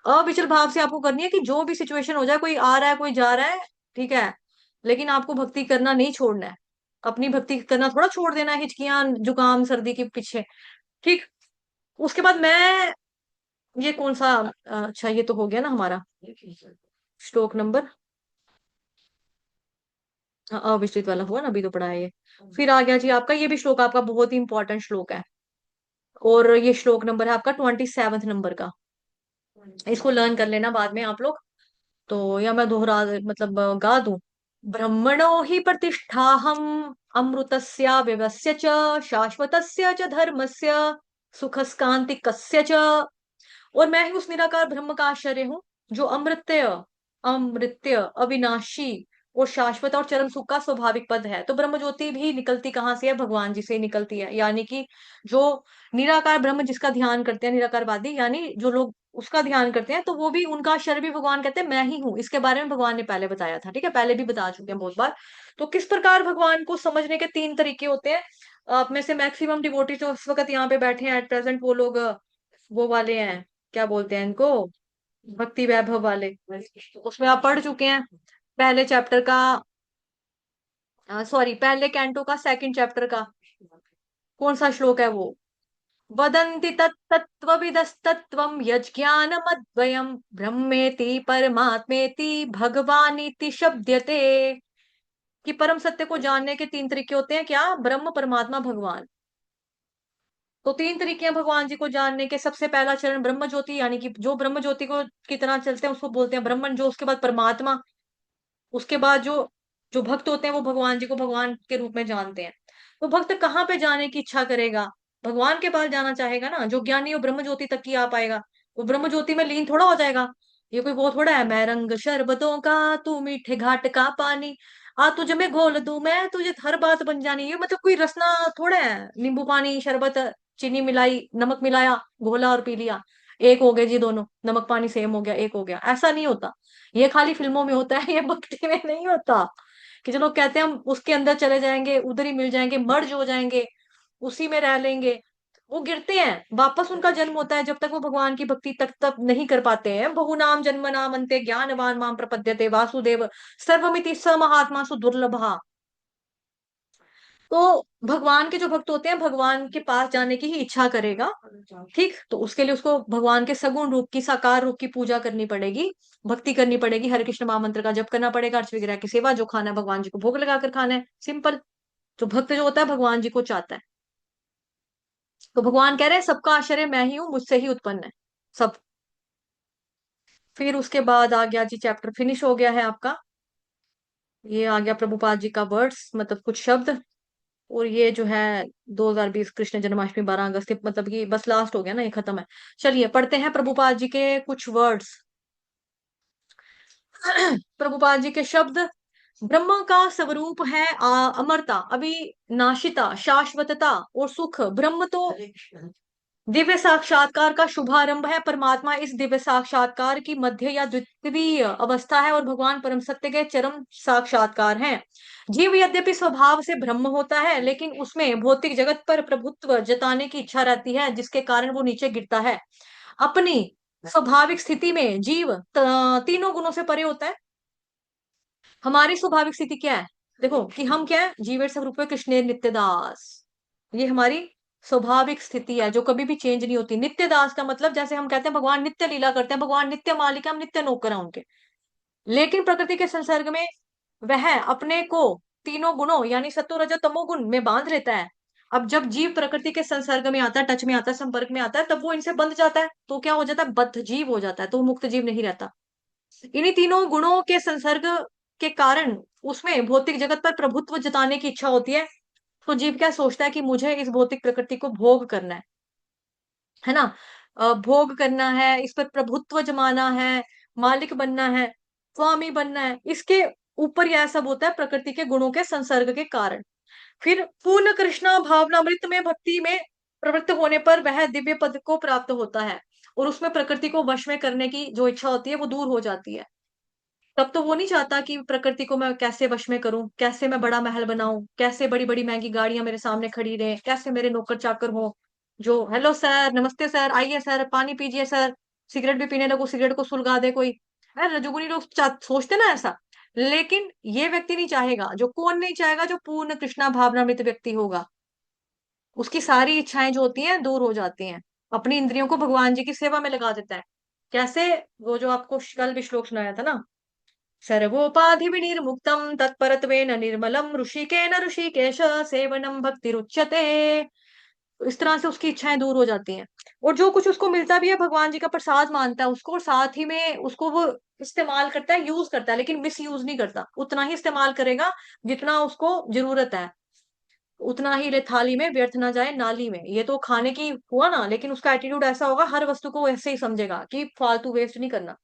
अविचल भाव से आपको करनी है कि जो भी सिचुएशन हो जाए, कोई आ रहा है कोई जा रहा है, ठीक है, लेकिन आपको भक्ति करना नहीं छोड़ना है। अपनी भक्ति करना थोड़ा छोड़ देना है हिचकियां जुकाम सर्दी के पीछे। ठीक। उसके बाद मैं, ये कौन सा, अच्छा ये तो हो गया ना हमारा श्लोक नंबर, हाँ, अविचलित वाला हुआ ना, अभी तो पढ़ा है ये। फिर आ गया जी आपका, ये भी श्लोक आपका बहुत ही इंपॉर्टेंट श्लोक है, और ये श्लोक नंबर है आपका 27 नंबर का। इसको लर्न कर लेना बाद में आप लोग, तो या मैं दोहरा मतलब गा दूं। ब्रह्मणो हि प्रतिष्ठाहम अमृतस्य व्यवस्य च शाश्वतस्य च धर्मस्य सुखस्कांतिकस्य च। और मैं ही उस निराकार ब्रह्म का आश्चर्य हूँ, जो अमृत्य, अमृत्य, अविनाशी और शाश्वत और चरम सुख का स्वाभाविक पद है। तो ब्रह्म ज्योति भी निकलती कहाँ से है? भगवान जी से ही निकलती है। यानी कि जो निराकार ब्रह्म जिसका ध्यान करते हैं निराकारवादी, यानी जो लोग उसका ध्यान करते हैं, तो वो भी उनका आश्चर्य भी भगवान कहते हैं मैं ही हूँ। इसके बारे में भगवान ने पहले बताया था, ठीक है, पहले भी बता चुके हैं बहुत बार। तो किस प्रकार भगवान को समझने के 3 तरीके होते हैं। आप में से मैक्सिमम डिवोटी जो इस वक्त यहाँ पे बैठे हैं एट प्रेजेंट, वो लोग वो वाले हैं, क्या बोलते हैं इनको, भक्ति वैभव वाले। उसमें आप पढ़ चुके हैं पहले चैप्टर का, सॉरी पहले कैंटो का सेकंड चैप्टर का, कौन सा श्लोक है वो? वदन्ति तत्तत्त्वविदस्तत्त्वं यज्ञानमद्वयं ब्रह्मेति परमात्मेति भगवानिति शब्दयते। कि परम सत्य को जानने के 3 तरीके होते हैं, क्या? ब्रह्म, परमात्मा, भगवान। तो 3 तरीके हैं भगवान जी को जानने के। सबसे पहला चरण ब्रह्म ज्योति, यानी कि जो ब्रह्म ज्योति को की तरह चलते हैं उसको बोलते हैं ब्रह्मन जो। उसके बाद परमात्मा, उसके बाद जो जो भक्त होते हैं वो भगवान जी को भगवान के रूप में जानते हैं। तो भक्त कहाँ पे जाने की इच्छा करेगा? भगवान के पास जाना चाहेगा ना। जो ज्ञानी वो ब्रह्म ज्योति तक ही आ पाएगा, वो ब्रह्म ज्योति में लीन थोड़ा हो जाएगा। ये कोई वो थोड़ा है, मैं रंग शरबतों का तू मीठे घाट का पानी, आ तुझ में घोल दूं मैं तुझे हर बात बन जानी। ये मतलब कोई रसना थोड़ा है, नींबू पानी शरबत, चीनी मिलाई नमक मिलाया, घोला और पी लिया, एक हो गए जी दोनों, नमक पानी सेम हो गया, एक हो गया। ऐसा नहीं होता। ये खाली फिल्मों में होता है, ये भक्ति में नहीं होता। कि जो लोग कहते हैं हम उसके अंदर चले जाएंगे, उधर ही मिल जाएंगे, मर्ज हो जाएंगे, उसी में रह लेंगे, वो गिरते हैं। वापस उनका जन्म होता है जब तक वो भगवान की भक्ति तक तक नहीं कर पाते हैं। बहु नाम जन्म नाम अंते ज्ञानवान माम प्रपद्यते वासुदेव सर्वमिति स महात्मा सु दुर्लभा। तो भगवान के जो भक्त होते हैं भगवान के पास जाने की ही इच्छा करेगा। ठीक, तो उसके लिए उसको भगवान के सगुण रूप की, साकार रूप की पूजा करनी पड़ेगी, भक्ति करनी पड़ेगी, हरे कृष्ण महामंत्र का जप करना पड़ेगा, अर्च विग्रह की सेवा, जो खाना है भगवान जी को भोग लगाकर खाना है, सिंपल। तो भक्त जो होता है भगवान जी को चाहता है। तो भगवान कह रहे हैं सबका आश्रय मैं ही हूँ, मुझसे ही उत्पन्न है सब। फिर उसके बाद आ गया जी, चैप्टर फिनिश हो गया है आपका। ये आ गया प्रभुपाद जी का वर्ड्स, मतलब कुछ शब्द। और ये जो है 2020 कृष्ण जन्माष्टमी 12 अगस्त मतलब कि बस लास्ट हो गया ना, ये खत्म है। चलिए पढ़ते हैं प्रभुपाद जी के कुछ वर्ड्स। प्रभुपाद जी के शब्द। ब्रह्म का स्वरूप है अमरता, अविनाशिता, शाश्वतता और सुख। ब्रह्म तो दिव्य साक्षात्कार का शुभारंभ है। परमात्मा इस दिव्य साक्षात्कार की मध्य या द्वितीय अवस्था है, और भगवान परम सत्य के चरम साक्षात्कार हैं। जीव यद्यपि स्वभाव से ब्रह्म होता है, लेकिन उसमें भौतिक जगत पर प्रभुत्व जताने की इच्छा रहती है, जिसके कारण वो नीचे गिरता है। अपनी स्वाभाविक स्थिति में जीव तीनों गुणों से परे होता है। हमारी स्वाभाविक स्थिति क्या है? देखो कि हम क्या है, जीवेर स्वरूप कृष्ण नित्यदास। ये हमारी स्वाभाविक स्थिति है जो कभी भी चेंज नहीं होती। नित्य दास का मतलब जैसे हम कहते हैं भगवान नित्य लीला करते हैं, भगवान नित्य मालिक है, हम नित्य नौकर हैं उनके। लेकिन प्रकृति के संसर्ग में वह अपने को तीनों गुणों यानी सत्व रजत तमो गुण में बांध लेता है। अब जब जीव प्रकृति के संसर्ग में आता है, टच में आता है, संपर्क में आता है, तब वो इनसे बंध जाता है, तो क्या हो जाता है? बद्ध जीव हो जाता है, तो वो मुक्त जीव नहीं रहता। इन्हीं तीनों गुणों के संसर्ग के कारण उसमें भौतिक जगत पर प्रभुत्व जताने की इच्छा होती है। तो जीव क्या सोचता है कि मुझे इस भौतिक प्रकृति को भोग करना है ना? भोग करना है, इस पर प्रभुत्व जमाना है, मालिक बनना है, स्वामी बनना है। इसके ऊपर यह सब होता है प्रकृति के गुणों के संसर्ग के कारण। फिर पूर्ण कृष्णा भावनामृत में भक्ति में प्रवृत्त होने पर वह दिव्य पद को प्राप्त होता है, और उसमें प्रकृति को वश में करने की जो इच्छा होती है वो दूर हो जाती है। तब तो वो नहीं चाहता कि प्रकृति को मैं कैसे वश में करूं, कैसे मैं बड़ा महल बनाऊं, कैसे बड़ी बड़ी महंगी गाड़ियां मेरे सामने खड़ी रहे, कैसे मेरे नौकर चाकर हो, जो हेलो सर, नमस्ते सर, आइए सर, पानी पीजिए सर, सिगरेट भी पीने लगो, सिगरेट को सुलगा दे कोई। है रजोगुनी लोग सोचते ना ऐसा। लेकिन ये व्यक्ति नहीं चाहेगा, जो कौन नहीं चाहेगा, जो पूर्ण कृष्णा भावनामृत व्यक्ति होगा, उसकी सारी इच्छाएं जो होती हैं दूर हो जाती हैं, अपनी इंद्रियों को भगवान जी की सेवा में लगा देता है। कैसे? वो जो आपको कल भी श्लोक सुनाया था ना, सर्वोपाधि विनिर्मुक्तम तत्परत्वेन निर्मलम ऋषिकेन ऋषिकेश सेवनम भक्तिरुच्यते। तो इस तरह से उसकी इच्छाएं दूर हो जाती हैं, और जो कुछ उसको मिलता भी है भगवान जी का प्रसाद मानता है उसको, और साथ ही में उसको वो इस्तेमाल करता है, यूज करता है, लेकिन मिस यूज नहीं करता, उतना ही इस्तेमाल करेगा जितना उसको जरूरत है, उतना ही ले, थाली में व्यर्थ ना जाए नाली में। ये तो खाने की हुआ ना, लेकिन उसका एटीट्यूड ऐसा होगा, हर वस्तु को वैसे ही समझेगा कि फालतू वेस्ट नहीं करना।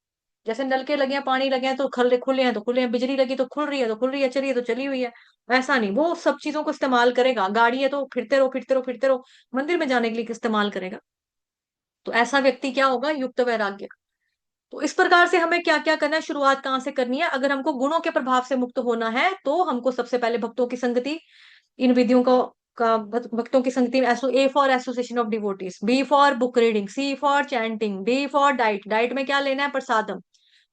जैसे नल के लगे हैं, पानी लगे हैं तो खुले खुले हैं तो खुले हैं, बिजली लगी तो खुल रही है तो खुल रही है, चली है तो चली हुई है। ऐसा नहीं, वो सब चीजों को इस्तेमाल करेगा। गाड़ी है तो फिरते रहो फिरते रहो फिरते रहो, मंदिर में जाने के लिए इस्तेमाल करेगा। तो ऐसा व्यक्ति क्या होगा? युक्त वैराग्य। तो इस प्रकार से हमें क्या क्या करना है, शुरुआत कहाँ से करनी है? अगर हमको गुणों के प्रभाव से मुक्त होना है तो हमको सबसे पहले भक्तों की संगति, इन विधियों का भक्तों की संगति में, एसो A for association of devotees, B for book reading, C for chanting, D for diet. Diet में क्या लेना है? प्रसादम।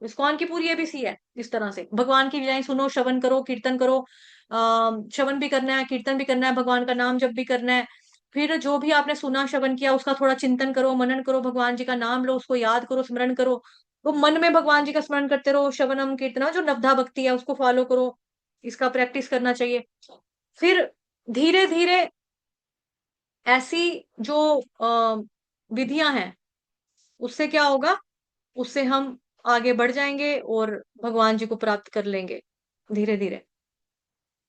इस्कॉन की पूरी एबीसी है इस तरह से। भगवान की लीलाएं सुनो, श्रवण करो, कीर्तन करो, श्रवण भी करना है, कीर्तन भी करना है, भगवान का नाम जप भी करना है। फिर जो भी आपने सुना, श्रवण किया, उसका थोड़ा चिंतन करो, मनन करो, भगवान जी का नाम लो, उसको याद करो, स्मरण करो। तो मन में भगवान जी का स्मरण करते रहो, श्रवणम कीर्तन, जो नवधा भक्ति है उसको फॉलो करो। इसका प्रैक्टिस करना चाहिए। फिर धीरे धीरे ऐसी जो विधियां हैं, उससे क्या होगा? उससे हम आगे बढ़ जाएंगे और भगवान जी को प्राप्त कर लेंगे धीरे धीरे।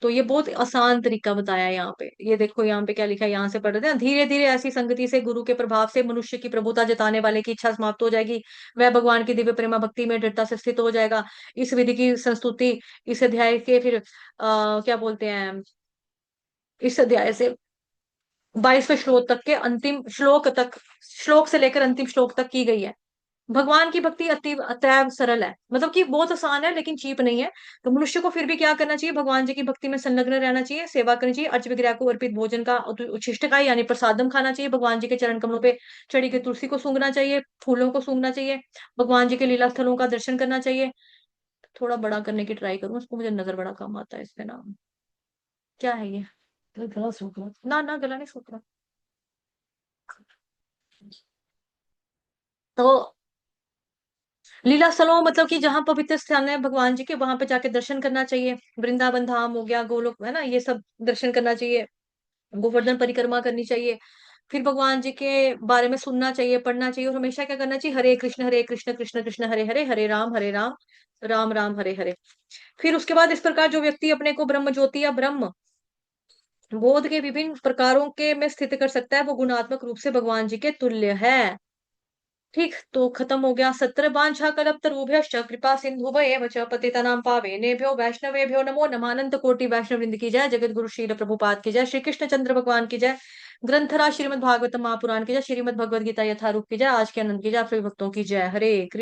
तो ये बहुत आसान तरीका बताया है यहाँ पे। ये देखो यहाँ पे क्या लिखा है, यहाँ से पढ़ रहे हैं, धीरे धीरे ऐसी संगति से, गुरु के प्रभाव से मनुष्य की प्रभुता जताने वाले की इच्छा समाप्त हो जाएगी। वह भगवान की दिव्य प्रेमा भक्ति में दृढ़ता से स्थित हो जाएगा। इस विधि की संस्तुति इस अध्याय के फिर क्या बोलते हैं, इस अध्याय से 22वें श्लोक तक के अंतिम श्लोक तक, श्लोक से लेकर अंतिम श्लोक तक की गई है। भगवान की भक्ति अति अतैव सरल है, मतलब कि बहुत आसान है लेकिन चीप नहीं है। तो मनुष्य को फिर भी क्या करना चाहिए? भगवान जी की भक्ति में संलग्न रहना चाहिए, सेवा करनी चाहिए, अर्च विग्रह को अर्पित भोजन का उच्छिष्ट का यानी प्रसादम खाना चाहिए, भगवान जी के चरण कमलों पे चढ़ी के तुलसी को सूंघना चाहिए, फूलों को सूंघना चाहिए, भगवान जी के लीला स्थलों का दर्शन करना चाहिए। थोड़ा बड़ा करने की ट्राई करूँ इसको, मुझे नजर बड़ा कम आता है इसका नाम। क्या है ये? गला सूख रहा, ना ना गला नहीं सूख रहा। तो लीला स्थलों मतलब कि जहाँ पवित्र स्थान है भगवान जी के, वहां पे जाके दर्शन करना चाहिए। वृंदावन धाम हो गया, गोलोक है ना, ये सब दर्शन करना चाहिए। गोवर्धन परिक्रमा करनी चाहिए। फिर भगवान जी के बारे में सुनना चाहिए, पढ़ना चाहिए, और हमेशा क्या करना चाहिए? हरे कृष्ण कृष्ण कृष्ण हरे हरे, हरे राम राम राम हरे हरे। फिर उसके बाद इस प्रकार जो व्यक्ति अपने को ब्रह्म ज्योति या ब्रह्म बोध के विभिन्न प्रकारों के में स्थित कर सकता है, वो गुणात्मक रूप से भगवान जी के तुल्य है। ठीक, तो खत्म हो गया सत्र। बांछा कल्पतरुभ्यश्च कृपा सिंधुभयेव च पतितनां पावनेभ्यो वैष्णवेभ्यो नमो नमः। अनंत कोटि वैष्णव वृंद की जय, जगत गुरु श्रील प्रभुपाद की जय, श्री कृष्ण चंद्र भगवान की जय, ग्रंथराज श्रीमद् भागवत महापुराण की जय, श्रीमद् भगवद गीता यथारूप की जय, आज के आनंद की जय, आप सभी भक्तों की जय। हरे कृष्ण।